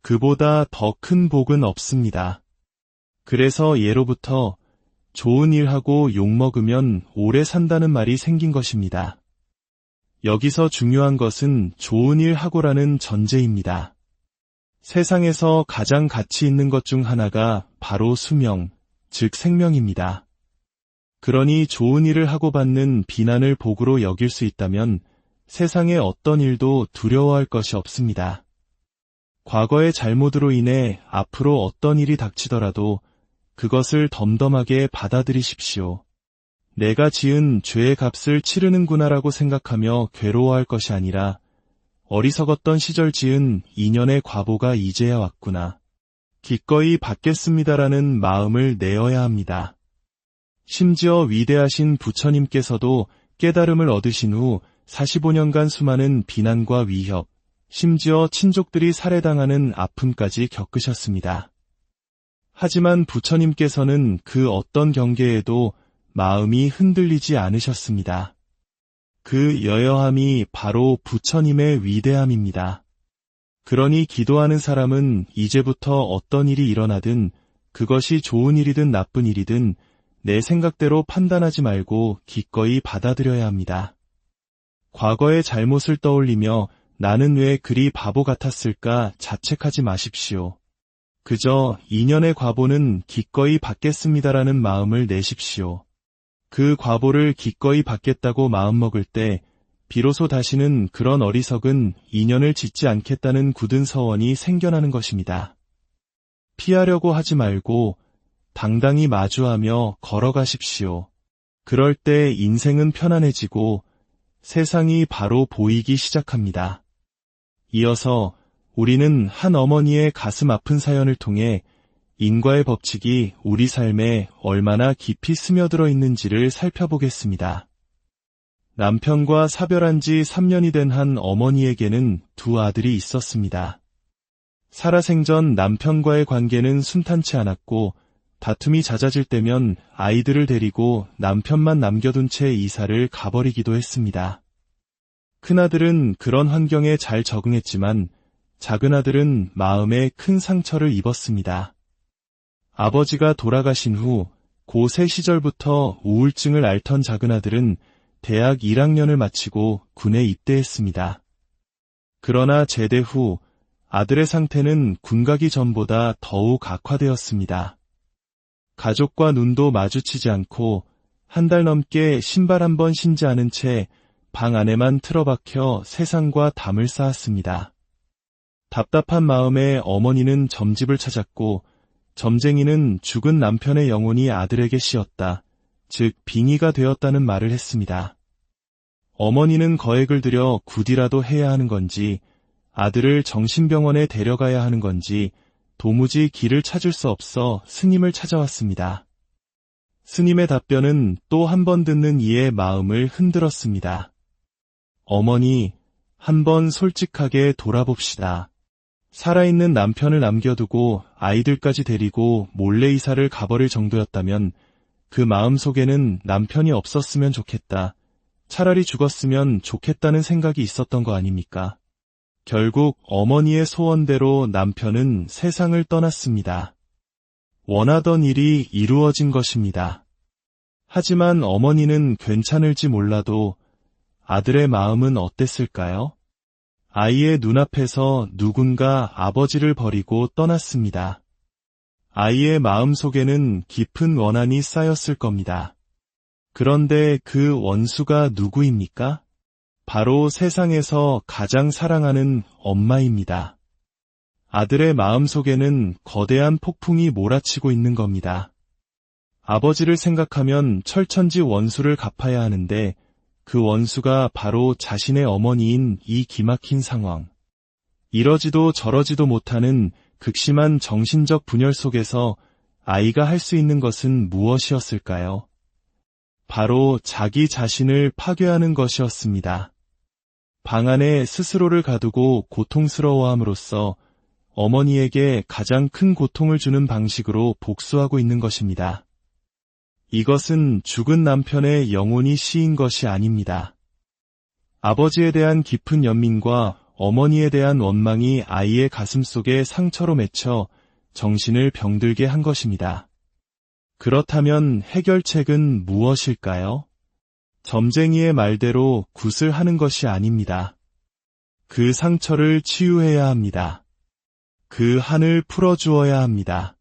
그보다 더 큰 복은 없습니다. 그래서 예로부터 좋은 일 하고 욕 먹으면 오래 산다는 말이 생긴 것입니다. 여기서 중요한 것은 좋은 일 하고라는 전제입니다. 세상에서 가장 가치 있는 것 중 하나가 바로 수명, 즉 생명입니다. 그러니 좋은 일을 하고 받는 비난을 복으로 여길 수 있다면 세상의 어떤 일도 두려워할 것이 없습니다. 과거의 잘못으로 인해 앞으로 어떤 일이 닥치더라도 그것을 덤덤하게 받아들이십시오. 내가 지은 죄의 값을 치르는구나라고 생각하며 괴로워할 것이 아니라 어리석었던 시절 지은 인연의 과보가 이제야 왔구나. 기꺼이 받겠습니다라는 마음을 내어야 합니다. 심지어 위대하신 부처님께서도 깨달음을 얻으신 후 45년간 수많은 비난과 위협, 심지어 친족들이 살해당하는 아픔까지 겪으셨습니다. 하지만 부처님께서는 그 어떤 경계에도 마음이 흔들리지 않으셨습니다. 그 여여함이 바로 부처님의 위대함입니다. 그러니 기도하는 사람은 이제부터 어떤 일이 일어나든 그것이 좋은 일이든 나쁜 일이든 내 생각대로 판단하지 말고 기꺼이 받아들여야 합니다. 과거의 잘못을 떠올리며 나는 왜 그리 바보 같았을까 자책하지 마십시오. 그저 인연의 과보는 기꺼이 받겠습니다라는 마음을 내십시오. 그 과보를 기꺼이 받겠다고 마음먹을 때 비로소 다시는 그런 어리석은 인연을 짓지 않겠다는 굳은 서원이 생겨나는 것입니다. 피하려고 하지 말고 당당히 마주하며 걸어가십시오. 그럴 때 인생은 편안해지고 세상이 바로 보이기 시작합니다. 이어서 우리는 한 어머니의 가슴 아픈 사연을 통해 인과의 법칙이 우리 삶에 얼마나 깊이 스며들어 있는지를 살펴보겠습니다. 남편과 사별한 지 3년이 된 한 어머니에게는 두 아들이 있었습니다. 살아생전 남편과의 관계는 순탄치 않았고 다툼이 잦아질 때면 아이들을 데리고 남편만 남겨둔 채 이사를 가버리기도 했습니다. 큰아들은 그런 환경에 잘 적응했지만 작은아들은 마음에 큰 상처를 입었습니다. 아버지가 돌아가신 후 고3 시절부터 우울증을 앓던 작은아들은 대학 1학년을 마치고 군에 입대했습니다. 그러나 제대 후 아들의 상태는 군가기 전보다 더욱 악화되었습니다. 가족과 눈도 마주치지 않고 한 달 넘게 신발 한 번 신지 않은 채 방 안에만 틀어박혀 세상과 담을 쌓았습니다. 답답한 마음에 어머니는 점집을 찾았고 점쟁이는 죽은 남편의 영혼이 아들에게 씌었다, 즉 빙의가 되었다는 말을 했습니다. 어머니는 거액을 들여 굿이라도 해야 하는 건지 아들을 정신병원에 데려가야 하는 건지 도무지 길을 찾을 수 없어 스님을 찾아왔습니다. 스님의 답변은 또 한 번 듣는 이의 마음을 흔들었습니다. 어머니, 한번 솔직하게 돌아봅시다. 살아있는 남편을 남겨두고 아이들까지 데리고 몰래 이사를 가버릴 정도였다면 그 마음속에는 남편이 없었으면 좋겠다, 차라리 죽었으면 좋겠다는 생각이 있었던 거 아닙니까? 결국 어머니의 소원대로 남편은 세상을 떠났습니다. 원하던 일이 이루어진 것입니다. 하지만 어머니는 괜찮을지 몰라도 아들의 마음은 어땠을까요? 아이의 눈앞에서 누군가 아버지를 버리고 떠났습니다. 아이의 마음속에는 깊은 원한이 쌓였을 겁니다. 그런데 그 원수가 누구입니까? 바로 세상에서 가장 사랑하는 엄마입니다. 아들의 마음속에는 거대한 폭풍이 몰아치고 있는 겁니다. 아버지를 생각하면 철천지 원수를 갚아야 하는데 그 원수가 바로 자신의 어머니인 이 기막힌 상황. 이러지도 저러지도 못하는 극심한 정신적 분열 속에서 아이가 할 수 있는 것은 무엇이었을까요? 바로 자기 자신을 파괴하는 것이었습니다. 방 안에 스스로를 가두고 고통스러워함으로써 어머니에게 가장 큰 고통을 주는 방식으로 복수하고 있는 것입니다. 이것은 죽은 남편의 영혼이 씌인 것이 아닙니다. 아버지에 대한 깊은 연민과 어머니에 대한 원망이 아이의 가슴속에 상처로 맺혀 정신을 병들게 한 것입니다. 그렇다면 해결책은 무엇일까요? 점쟁이의 말대로 굿을 하는 것이 아닙니다. 그 상처를 치유해야 합니다. 그 한을 풀어주어야 합니다.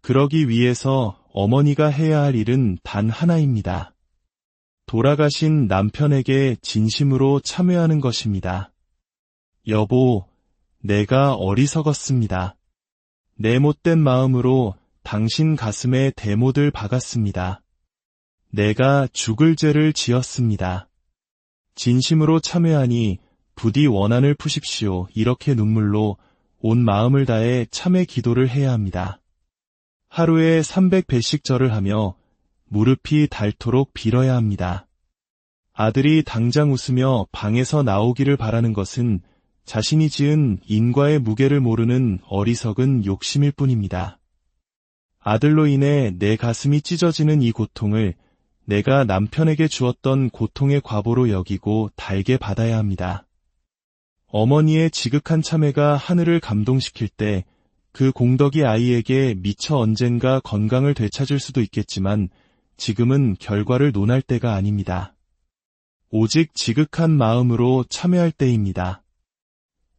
그러기 위해서 어머니가 해야 할 일은 단 하나입니다. 돌아가신 남편에게 진심으로 참회하는 것입니다. 여보, 내가 어리석었습니다. 내 못된 마음으로 당신 가슴에 대못을 박았습니다. 내가 죽을 죄를 지었습니다. 진심으로 참회하니 부디 원한을 푸십시오. 이렇게 눈물로 온 마음을 다해 참회 기도를 해야 합니다. 하루에 300배씩 절을 하며 무릎이 닳도록 빌어야 합니다. 아들이 당장 웃으며 방에서 나오기를 바라는 것은 자신이 지은 인과의 무게를 모르는 어리석은 욕심일 뿐입니다. 아들로 인해 내 가슴이 찢어지는 이 고통을 내가 남편에게 주었던 고통의 과보로 여기고 달게 받아야 합니다. 어머니의 지극한 참회가 하늘을 감동시킬 때 그 공덕이 아이에게 미처 언젠가 건강을 되찾을 수도 있겠지만 지금은 결과를 논할 때가 아닙니다. 오직 지극한 마음으로 참회할 때입니다.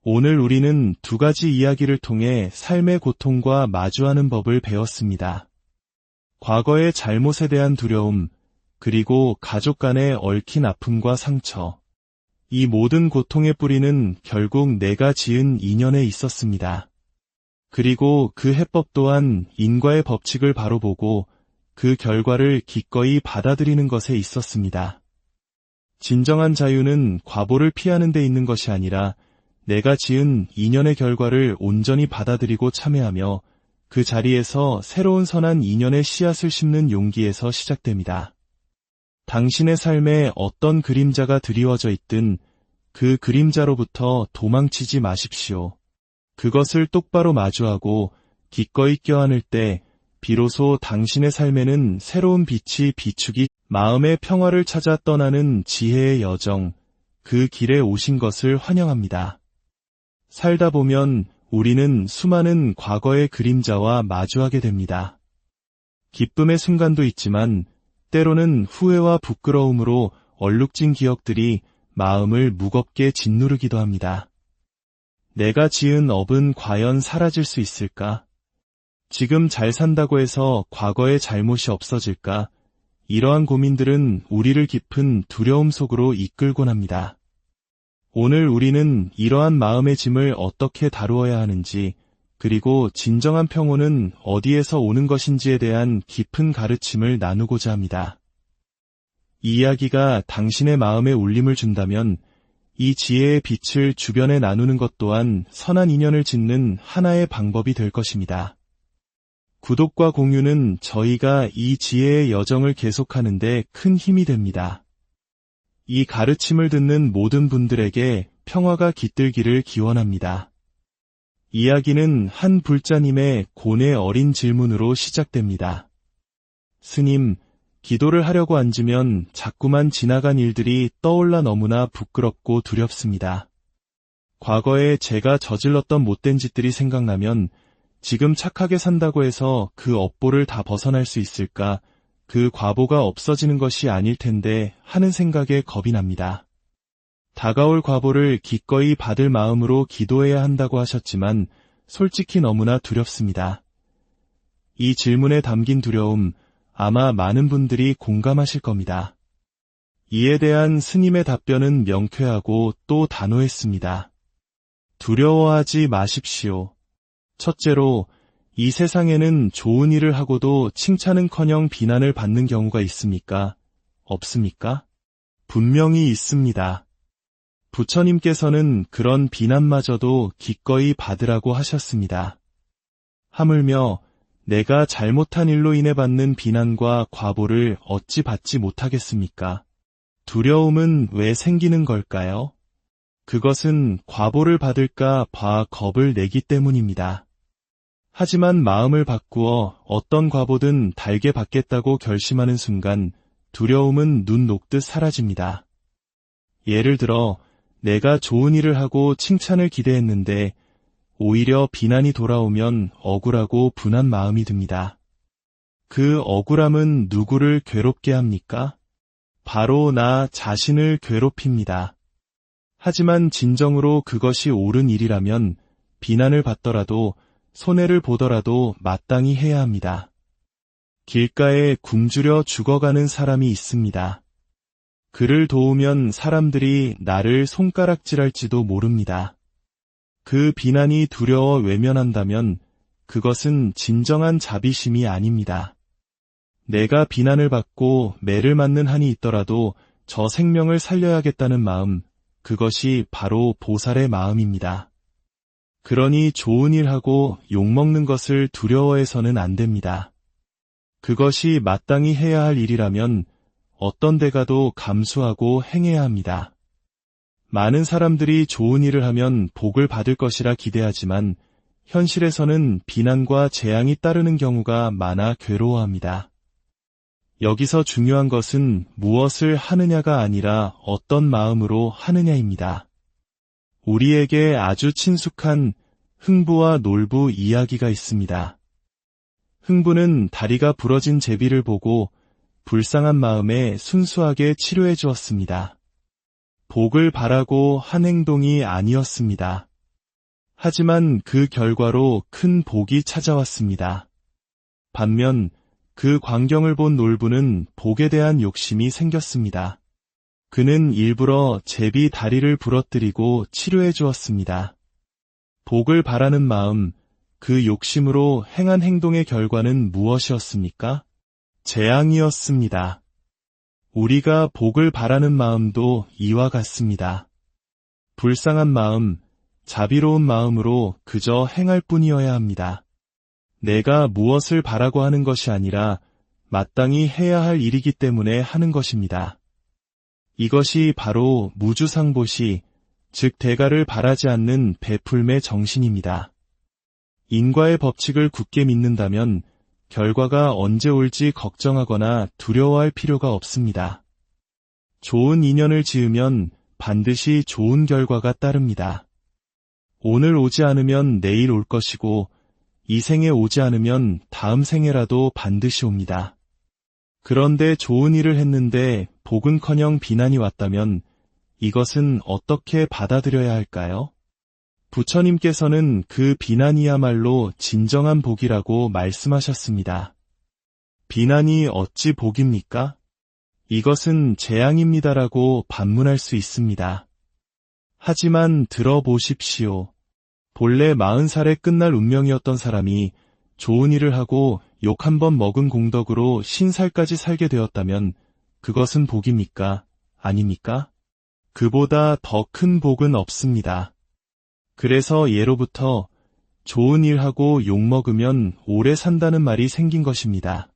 오늘 우리는 두 가지 이야기를 통해 삶의 고통과 마주하는 법을 배웠습니다. 과거의 잘못에 대한 두려움, 그리고 가족 간의 얽힌 아픔과 상처. 이 모든 고통의 뿌리는 결국 내가 지은 인연에 있었습니다. 그리고 그 해법 또한 인과의 법칙을 바로 보고 그 결과를 기꺼이 받아들이는 것에 있었습니다. 진정한 자유는 과보를 피하는 데 있는 것이 아니라 내가 지은 인연의 결과를 온전히 받아들이고 참회하며 그 자리에서 새로운 선한 인연의 씨앗을 심는 용기에서 시작됩니다. 당신의 삶에 어떤 그림자가 드리워져 있든 그 그림자로부터 도망치지 마십시오. 그것을 똑바로 마주하고 기꺼이 껴안을 때 비로소 당신의 삶에는 새로운 빛이 비추기, 마음의 평화를 찾아 떠나는 지혜의 여정, 그 길에 오신 것을 환영합니다. 살다 보면 우리는 수많은 과거의 그림자와 마주하게 됩니다. 기쁨의 순간도 있지만 때로는 후회와 부끄러움으로 얼룩진 기억들이 마음을 무겁게 짓누르기도 합니다. 내가 지은 업은 과연 사라질 수 있을까? 지금 잘 산다고 해서 과거의 잘못이 없어질까? 이러한 고민들은 우리를 깊은 두려움 속으로 이끌곤 합니다. 오늘 우리는 이러한 마음의 짐을 어떻게 다루어야 하는지, 그리고 진정한 평온은 어디에서 오는 것인지에 대한 깊은 가르침을 나누고자 합니다. 이 이야기가 당신의 마음에 울림을 준다면 이 지혜의 빛을 주변에 나누는 것 또한 선한 인연을 짓는 하나의 방법이 될 것입니다. 구독과 공유는 저희가 이 지혜의 여정을 계속하는 데 큰 힘이 됩니다. 이 가르침을 듣는 모든 분들에게 평화가 깃들기를 기원합니다. 이야기는 한 불자님의 고뇌 어린 질문으로 시작됩니다. 스님, 기도를 하려고 앉으면 자꾸만 지나간 일들이 떠올라 너무나 부끄럽고 두렵습니다. 과거에 제가 저질렀던 못된 짓들이 생각나면 지금 착하게 산다고 해서 그 업보를 다 벗어날 수 있을까? 그 과보가 없어지는 것이 아닐 텐데 하는 생각에 겁이 납니다. 다가올 과보를 기꺼이 받을 마음으로 기도해야 한다고 하셨지만 솔직히 너무나 두렵습니다. 이 질문에 담긴 두려움, 아마 많은 분들이 공감하실 겁니다. 이에 대한 스님의 답변은 명쾌하고 또 단호했습니다. 두려워하지 마십시오. 첫째로, 이 세상에는 좋은 일을 하고도 칭찬은커녕 비난을 받는 경우가 있습니까? 없습니까? 분명히 있습니다. 부처님께서는 그런 비난마저도 기꺼이 받으라고 하셨습니다. 하물며 내가 잘못한 일로 인해 받는 비난과 과보를 어찌 받지 못하겠습니까? 두려움은 왜 생기는 걸까요? 그것은 과보를 받을까 봐 겁을 내기 때문입니다. 하지만 마음을 바꾸어 어떤 과보든 달게 받겠다고 결심하는 순간 두려움은 눈 녹듯 사라집니다. 예를 들어 내가 좋은 일을 하고 칭찬을 기대했는데 오히려 비난이 돌아오면 억울하고 분한 마음이 듭니다. 그 억울함은 누구를 괴롭게 합니까? 바로 나 자신을 괴롭힙니다. 하지만 진정으로 그것이 옳은 일이라면 비난을 받더라도 손해를 보더라도 마땅히 해야 합니다. 길가에 굶주려 죽어가는 사람이 있습니다. 그를 도우면 사람들이 나를 손가락질할지도 모릅니다. 그 비난이 두려워 외면한다면 그것은 진정한 자비심이 아닙니다. 내가 비난을 받고 매를 맞는 한이 있더라도 저 생명을 살려야겠다는 마음, 그것이 바로 보살의 마음입니다. 그러니 좋은 일하고 욕먹는 것을 두려워해서는 안 됩니다. 그것이 마땅히 해야 할 일이라면 어떤 데 가도 감수하고 행해야 합니다. 많은 사람들이 좋은 일을 하면 복을 받을 것이라 기대하지만 현실에서는 비난과 재앙이 따르는 경우가 많아 괴로워합니다. 여기서 중요한 것은 무엇을 하느냐가 아니라 어떤 마음으로 하느냐입니다. 우리에게 아주 친숙한 흥부와 놀부 이야기가 있습니다. 흥부는 다리가 부러진 제비를 보고 불쌍한 마음에 순수하게 치료해 주었습니다. 복을 바라고 한 행동이 아니었습니다. 하지만 그 결과로 큰 복이 찾아왔습니다. 반면 그 광경을 본 놀부는 복에 대한 욕심이 생겼습니다. 그는 일부러 제비 다리를 부러뜨리고 치료해 주었습니다. 복을 바라는 마음, 그 욕심으로 행한 행동의 결과는 무엇이었습니까? 재앙이었습니다. 우리가 복을 바라는 마음도 이와 같습니다. 불쌍한 마음, 자비로운 마음으로 그저 행할 뿐이어야 합니다. 내가 무엇을 바라고 하는 것이 아니라 마땅히 해야 할 일이기 때문에 하는 것입니다. 이것이 바로 무주상보시, 즉 대가를 바라지 않는 베풀매 정신입니다. 인과의 법칙을 굳게 믿는다면 결과가 언제 올지 걱정하거나 두려워할 필요가 없습니다. 좋은 인연을 지으면 반드시 좋은 결과가 따릅니다. 오늘 오지 않으면 내일 올 것이고 이 생에 오지 않으면 다음 생에라도 반드시 옵니다. 그런데 좋은 일을 했는데 복은커녕 비난이 왔다면 이것은 어떻게 받아들여야 할까요? 부처님께서는 그 비난이야말로 진정한 복이라고 말씀하셨습니다. 비난이 어찌 복입니까? 이것은 재앙입니다라고 반문할 수 있습니다. 하지만 들어보십시오. 본래 40살에 끝날 운명이었던 사람이 좋은 일을 하고 욕 한 번 먹은 공덕으로 50살까지 살게 되었다면 그것은 복입니까? 아닙니까? 그보다 더 큰 복은 없습니다. 그래서 예로부터 좋은 일하고 욕 먹으면 오래 산다는 말이 생긴 것입니다.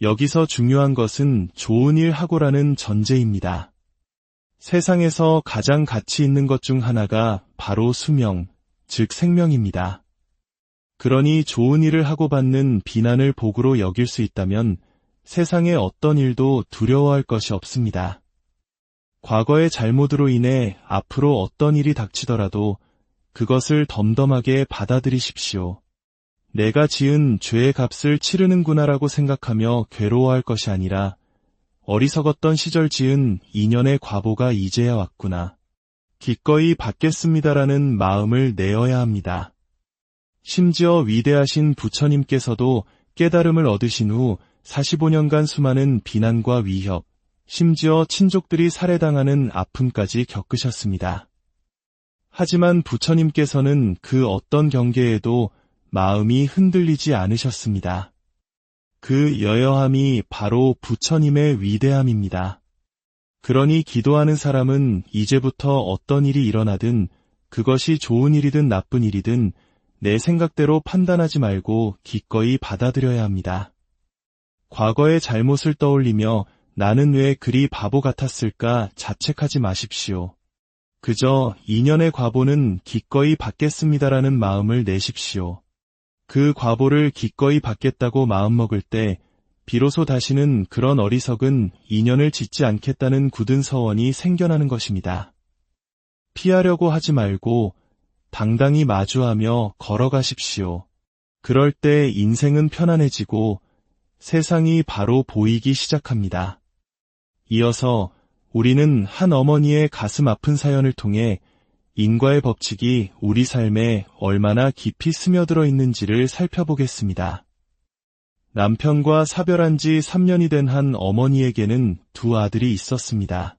여기서 중요한 것은 좋은 일 하고라는 전제입니다. 세상에서 가장 가치 있는 것 중 하나가 바로 수명, 즉 생명입니다. 그러니 좋은 일을 하고 받는 비난을 복으로 여길 수 있다면 세상의 어떤 일도 두려워할 것이 없습니다. 과거의 잘못으로 인해 앞으로 어떤 일이 닥치더라도 그것을 덤덤하게 받아들이십시오. 내가 지은 죄의 값을 치르는구나라고 생각하며 괴로워할 것이 아니라 어리석었던 시절 지은 인연의 과보가 이제야 왔구나. 기꺼이 받겠습니다라는 마음을 내어야 합니다. 심지어 위대하신 부처님께서도 깨달음을 얻으신 후 45년간 수많은 비난과 위협, 심지어 친족들이 살해당하는 아픔까지 겪으셨습니다. 하지만 부처님께서는 그 어떤 경계에도 마음이 흔들리지 않으셨습니다. 그 여여함이 바로 부처님의 위대함입니다. 그러니 기도하는 사람은 이제부터 어떤 일이 일어나든 그것이 좋은 일이든 나쁜 일이든 내 생각대로 판단하지 말고 기꺼이 받아들여야 합니다. 과거의 잘못을 떠올리며 나는 왜 그리 바보 같았을까 자책하지 마십시오. 그저 인연의 과보는 기꺼이 받겠습니다라는 마음을 내십시오. 그 과보를 기꺼이 받겠다고 마음먹을 때 비로소 다시는 그런 어리석은 인연을 짓지 않겠다는 굳은 서원이 생겨나는 것입니다. 피하려고 하지 말고 당당히 마주하며 걸어가십시오. 그럴 때 인생은 편안해지고 세상이 바로 보이기 시작합니다. 이어서 우리는 한 어머니의 가슴 아픈 사연을 통해 인과의 법칙이 우리 삶에 얼마나 깊이 스며들어 있는지를 살펴보겠습니다. 남편과 사별한 지 3년이 된 한 어머니에게는 두 아들이 있었습니다.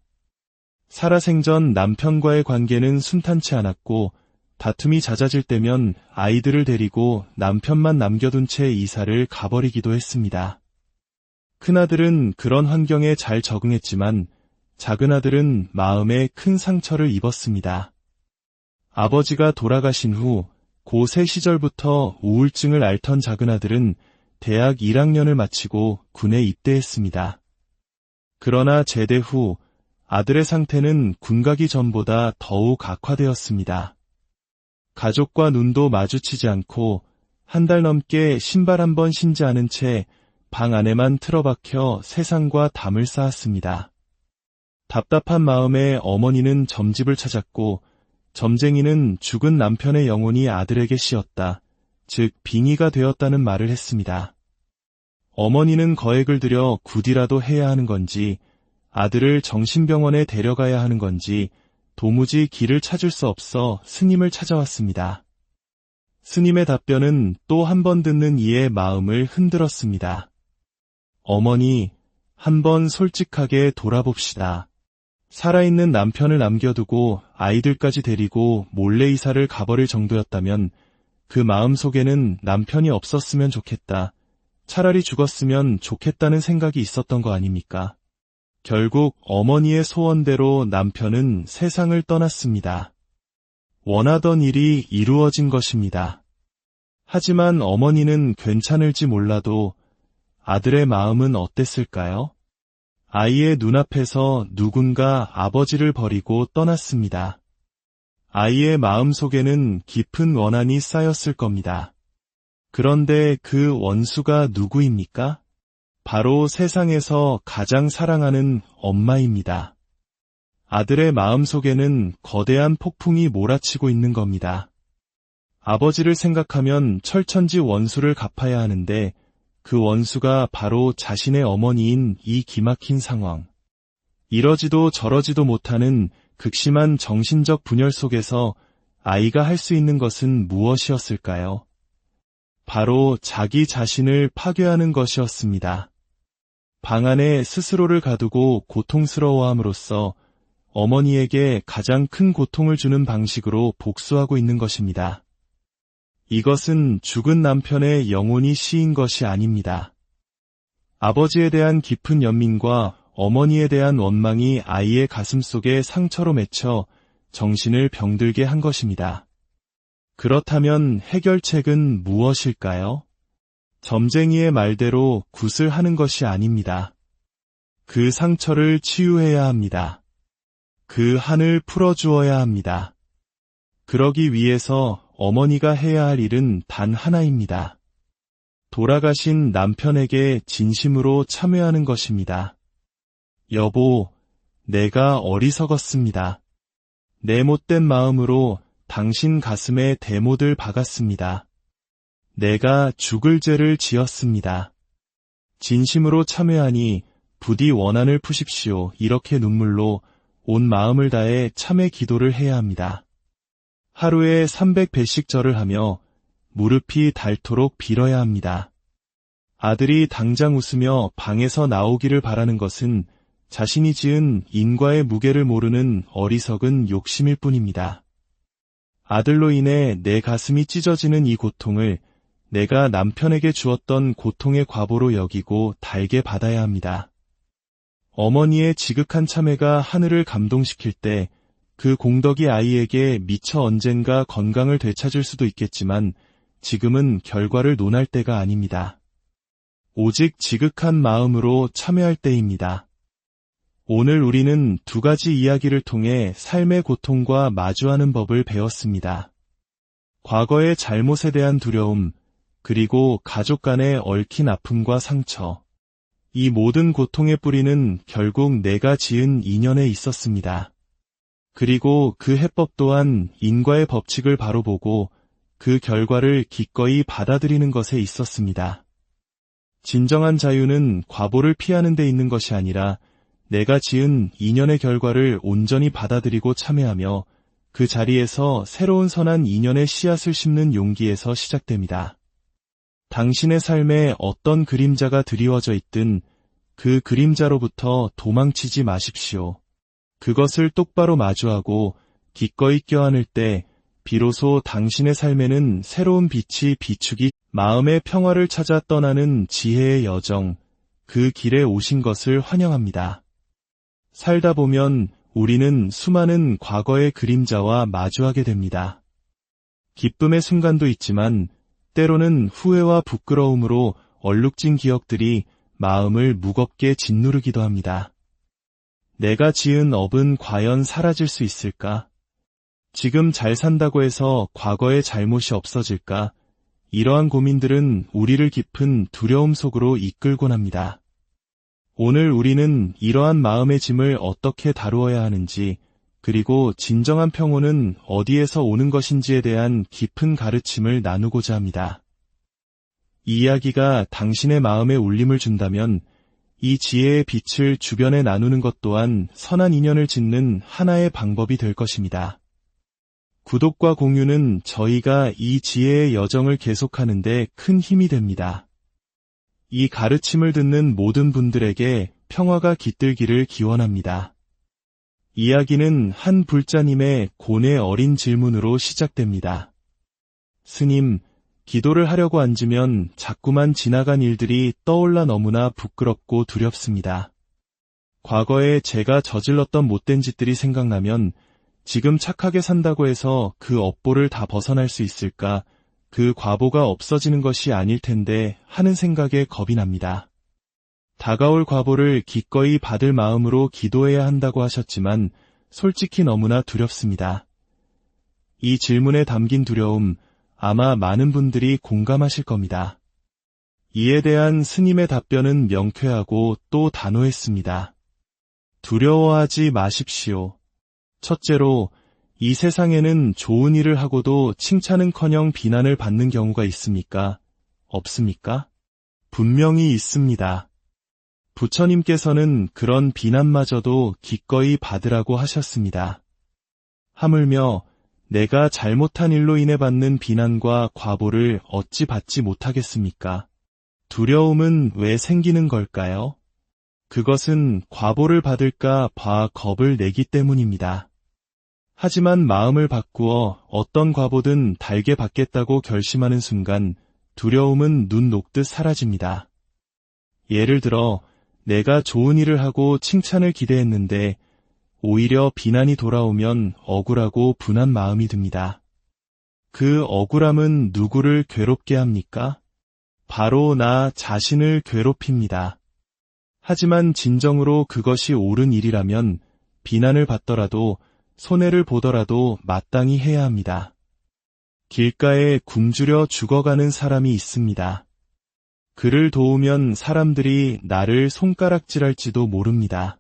살아생전 남편과의 관계는 순탄치 않았고 다툼이 잦아질 때면 아이들을 데리고 남편만 남겨둔 채 이사를 가버리기도 했습니다. 큰아들은 그런 환경에 잘 적응했지만 작은아들은 마음에 큰 상처를 입었습니다. 아버지가 돌아가신 후 고3 시절부터 우울증을 앓던 작은아들은 대학 1학년을 마치고 군에 입대했습니다. 그러나 제대 후 아들의 상태는 군 가기 전보다 더욱 악화되었습니다. 가족과 눈도 마주치지 않고 한 달 넘게 신발 한 번 신지 않은 채 방 안에만 틀어박혀 세상과 담을 쌓았습니다. 답답한 마음에 어머니는 점집을 찾았고 점쟁이는 죽은 남편의 영혼이 아들에게 씌었다. 즉 빙의가 되었다는 말을 했습니다. 어머니는 거액을 들여 굿이라도 해야 하는 건지 아들을 정신병원에 데려가야 하는 건지 도무지 길을 찾을 수 없어 스님을 찾아왔습니다. 스님의 답변은 또 한 번 듣는 이의 마음을 흔들었습니다. 어머니, 한번 솔직하게 돌아봅시다. 살아있는 남편을 남겨두고 아이들까지 데리고 몰래 이사를 가버릴 정도였다면 그 마음속에는 남편이 없었으면 좋겠다. 차라리 죽었으면 좋겠다는 생각이 있었던 거 아닙니까? 결국 어머니의 소원대로 남편은 세상을 떠났습니다. 원하던 일이 이루어진 것입니다. 하지만 어머니는 괜찮을지 몰라도 아들의 마음은 어땠을까요? 아이의 눈앞에서 누군가 아버지를 버리고 떠났습니다. 아이의 마음속에는 깊은 원한이 쌓였을 겁니다. 그런데 그 원수가 누구입니까? 바로 세상에서 가장 사랑하는 엄마입니다. 아들의 마음속에는 거대한 폭풍이 몰아치고 있는 겁니다. 아버지를 생각하면 철천지 원수를 갚아야 하는데 그 원수가 바로 자신의 어머니인 이 기막힌 상황. 이러지도 저러지도 못하는 극심한 정신적 분열 속에서 아이가 할 수 있는 것은 무엇이었을까요? 바로 자기 자신을 파괴하는 것이었습니다. 방 안에 스스로를 가두고 고통스러워함으로써 어머니에게 가장 큰 고통을 주는 방식으로 복수하고 있는 것입니다. 이것은 죽은 남편의 영혼이 씌인 것이 아닙니다. 아버지에 대한 깊은 연민과 어머니에 대한 원망이 아이의 가슴 속에 상처로 맺혀 정신을 병들게 한 것입니다. 그렇다면 해결책은 무엇일까요? 점쟁이의 말대로 굿을 하는 것이 아닙니다. 그 상처를 치유해야 합니다. 그 한을 풀어주어야 합니다. 그러기 위해서 어머니가 해야 할 일은 단 하나입니다. 돌아가신 남편에게 진심으로 참회하는 것입니다. 여보, 내가 어리석었습니다. 내 못된 마음으로 당신 가슴에 대못을 박았습니다. 내가 죽을 죄를 지었습니다. 진심으로 참회하니 부디 원한을 푸십시오. 이렇게 눈물로 온 마음을 다해 참회 기도를 해야 합니다. 하루에 300배씩 절을 하며 무릎이 닳도록 빌어야 합니다. 아들이 당장 웃으며 방에서 나오기를 바라는 것은 자신이 지은 인과의 무게를 모르는 어리석은 욕심일 뿐입니다. 아들로 인해 내 가슴이 찢어지는 이 고통을 내가 남편에게 주었던 고통의 과보로 여기고 달게 받아야 합니다. 어머니의 지극한 참회가 하늘을 감동시킬 때 그 공덕이 아이에게 미처 언젠가 건강을 되찾을 수도 있겠지만 지금은 결과를 논할 때가 아닙니다. 오직 지극한 마음으로 참회할 때입니다. 오늘 우리는 두 가지 이야기를 통해 삶의 고통과 마주하는 법을 배웠습니다. 과거의 잘못에 대한 두려움, 그리고 가족 간의 얽힌 아픔과 상처. 이 모든 고통의 뿌리는 결국 내가 지은 인연에 있었습니다. 그리고 그 해법 또한 인과의 법칙을 바로 보고 그 결과를 기꺼이 받아들이는 것에 있었습니다. 진정한 자유는 과보를 피하는 데 있는 것이 아니라 내가 지은 인연의 결과를 온전히 받아들이고 참회하며 그 자리에서 새로운 선한 인연의 씨앗을 심는 용기에서 시작됩니다. 당신의 삶에 어떤 그림자가 드리워져 있든 그 그림자로부터 도망치지 마십시오. 그것을 똑바로 마주하고 기꺼이 껴안을 때 비로소 당신의 삶에는 새로운 빛이 비추기, 마음의 평화를 찾아 떠나는 지혜의 여정, 그 길에 오신 것을 환영합니다. 살다 보면 우리는 수많은 과거의 그림자와 마주하게 됩니다. 기쁨의 순간도 있지만 때로는 후회와 부끄러움으로 얼룩진 기억들이 마음을 무겁게 짓누르기도 합니다. 내가 지은 업은 과연 사라질 수 있을까? 지금 잘 산다고 해서 과거의 잘못이 없어질까? 이러한 고민들은 우리를 깊은 두려움 속으로 이끌곤 합니다. 오늘 우리는 이러한 마음의 짐을 어떻게 다루어야 하는지, 그리고 진정한 평온은 어디에서 오는 것인지에 대한 깊은 가르침을 나누고자 합니다. 이 이야기가 당신의 마음에 울림을 준다면 이 지혜의 빛을 주변에 나누는 것 또한 선한 인연을 짓는 하나의 방법이 될 것입니다. 구독과 공유는 저희가 이 지혜의 여정을 계속하는 데 큰 힘이 됩니다. 이 가르침을 듣는 모든 분들에게 평화가 깃들기를 기원합니다. 이야기는 한 불자님의 고뇌 어린 질문으로 시작됩니다. 스님, 기도를 하려고 앉으면 자꾸만 지나간 일들이 떠올라 너무나 부끄럽고 두렵습니다. 과거에 제가 저질렀던 못된 짓들이 생각나면 지금 착하게 산다고 해서 그 업보를 다 벗어날 수 있을까? 그 과보가 없어지는 것이 아닐 텐데 하는 생각에 겁이 납니다. 다가올 과보를 기꺼이 받을 마음으로 기도해야 한다고 하셨지만 솔직히 너무나 두렵습니다. 이 질문에 담긴 두려움, 아마 많은 분들이 공감하실 겁니다. 이에 대한 스님의 답변은 명쾌하고 또 단호했습니다. 두려워하지 마십시오. 첫째로, 이 세상에는 좋은 일을 하고도 칭찬은커녕 비난을 받는 경우가 있습니까? 없습니까? 분명히 있습니다. 부처님께서는 그런 비난마저도 기꺼이 받으라고 하셨습니다. 하물며 내가 잘못한 일로 인해 받는 비난과 과보를 어찌 받지 못하겠습니까? 두려움은 왜 생기는 걸까요? 그것은 과보를 받을까 봐 겁을 내기 때문입니다. 하지만 마음을 바꾸어 어떤 과보든 달게 받겠다고 결심하는 순간 두려움은 눈 녹듯 사라집니다. 예를 들어 내가 좋은 일을 하고 칭찬을 기대했는데 오히려 비난이 돌아오면 억울하고 분한 마음이 듭니다. 그 억울함은 누구를 괴롭게 합니까? 바로 나 자신을 괴롭힙니다. 하지만 진정으로 그것이 옳은 일이라면 비난을 받더라도 손해를 보더라도 마땅히 해야 합니다. 길가에 굶주려 죽어가는 사람이 있습니다. 그를 도우면 사람들이 나를 손가락질할지도 모릅니다.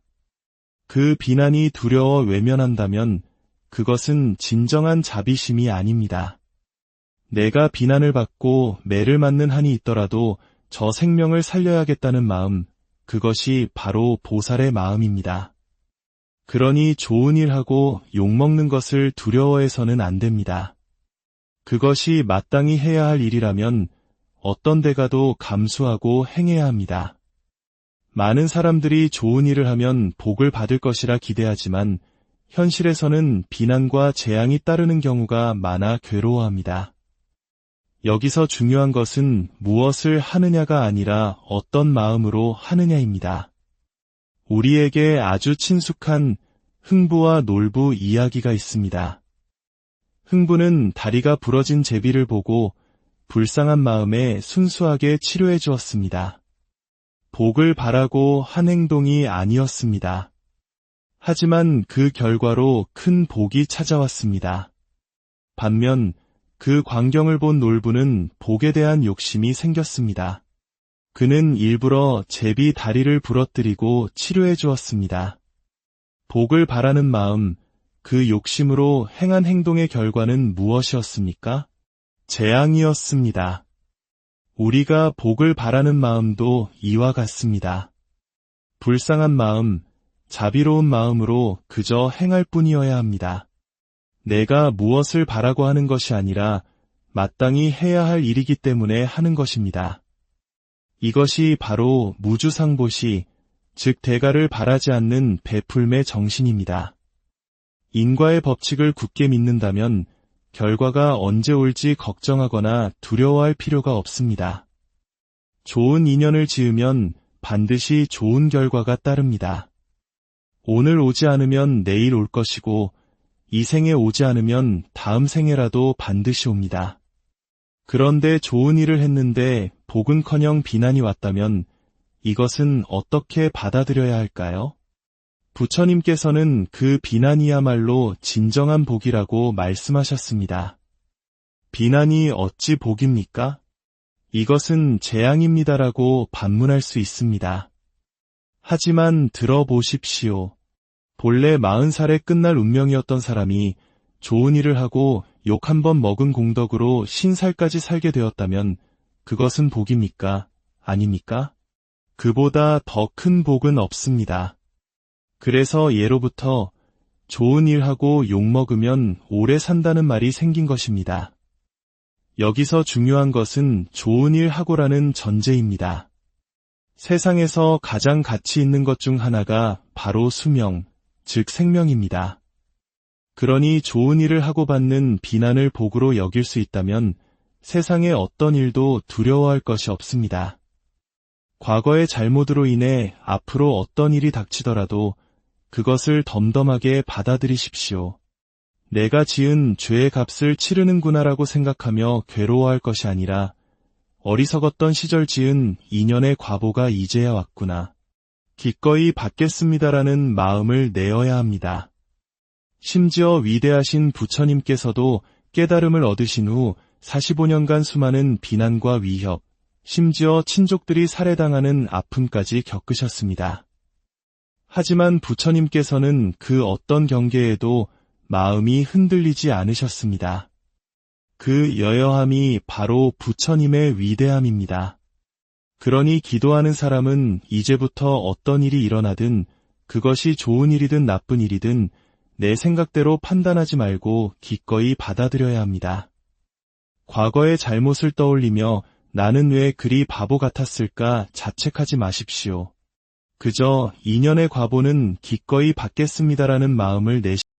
그 비난이 두려워 외면한다면 그것은 진정한 자비심이 아닙니다. 내가 비난을 받고 매를 맞는 한이 있더라도 저 생명을 살려야겠다는 마음, 그것이 바로 보살의 마음입니다. 그러니 좋은 일하고 욕먹는 것을 두려워해서는 안 됩니다. 그것이 마땅히 해야 할 일이라면 어떤 대가도 감수하고 행해야 합니다. 많은 사람들이 좋은 일을 하면 복을 받을 것이라 기대하지만 현실에서는 비난과 재앙이 따르는 경우가 많아 괴로워합니다. 여기서 중요한 것은 무엇을 하느냐가 아니라 어떤 마음으로 하느냐입니다. 우리에게 아주 친숙한 흥부와 놀부 이야기가 있습니다. 흥부는 다리가 부러진 제비를 보고 불쌍한 마음에 순수하게 치료해 주었습니다. 복을 바라고 한 행동이 아니었습니다. 하지만 그 결과로 큰 복이 찾아왔습니다. 반면 그 광경을 본 놀부는 복에 대한 욕심이 생겼습니다. 그는 일부러 제비 다리를 부러뜨리고 치료해 주었습니다. 복을 바라는 마음, 그 욕심으로 행한 행동의 결과는 무엇이었습니까? 재앙이었습니다. 우리가 복을 바라는 마음도 이와 같습니다. 불쌍한 마음, 자비로운 마음으로 그저 행할 뿐이어야 합니다. 내가 무엇을 바라고 하는 것이 아니라 마땅히 해야 할 일이기 때문에 하는 것입니다. 이것이 바로 무주상보시, 즉 대가를 바라지 않는 베풀매 정신입니다. 인과의 법칙을 굳게 믿는다면 결과가 언제 올지 걱정하거나 두려워할 필요가 없습니다. 좋은 인연을 지으면 반드시 좋은 결과가 따릅니다. 오늘 오지 않으면 내일 올 것이고 이 생에 오지 않으면 다음 생에라도 반드시 옵니다. 그런데 좋은 일을 했는데 복은커녕 비난이 왔다면 이것은 어떻게 받아들여야 할까요? 부처님께서는 그 비난이야말로 진정한 복이라고 말씀하셨습니다. 비난이 어찌 복입니까? 이것은 재앙입니다라고 반문할 수 있습니다. 하지만 들어보십시오. 본래 40살에 끝날 운명이었던 사람이 좋은 일을 하고 욕 한 번 먹은 공덕으로 50살까지 살게 되었다면 그것은 복입니까? 아닙니까? 그보다 더 큰 복은 없습니다. 그래서 예로부터 좋은 일하고 욕먹으면 오래 산다는 말이 생긴 것입니다. 여기서 중요한 것은 좋은 일 하고라는 전제입니다. 세상에서 가장 가치 있는 것 중 하나가 바로 수명, 즉 생명입니다. 그러니 좋은 일을 하고 받는 비난을 복으로 여길 수 있다면 세상의 어떤 일도 두려워할 것이 없습니다. 과거의 잘못으로 인해 앞으로 어떤 일이 닥치더라도 그것을 덤덤하게 받아들이십시오. 내가 지은 죄의 값을 치르는구나라고 생각하며 괴로워할 것이 아니라 어리석었던 시절 지은 인연의 과보가 이제야 왔구나. 기꺼이 받겠습니다라는 마음을 내어야 합니다. 심지어 위대하신 부처님께서도 깨달음을 얻으신 후 45년간 수많은 비난과 위협, 심지어 친족들이 살해당하는 아픔까지 겪으셨습니다. 하지만 부처님께서는 그 어떤 경계에도 마음이 흔들리지 않으셨습니다. 그 여여함이 바로 부처님의 위대함입니다. 그러니 기도하는 사람은 이제부터 어떤 일이 일어나든 그것이 좋은 일이든 나쁜 일이든 내 생각대로 판단하지 말고 기꺼이 받아들여야 합니다. 과거의 잘못을 떠올리며 나는 왜 그리 바보 같았을까 자책하지 마십시오. 그저 2년의 과보는 기꺼이 받겠습니다라는 마음을 내십시오.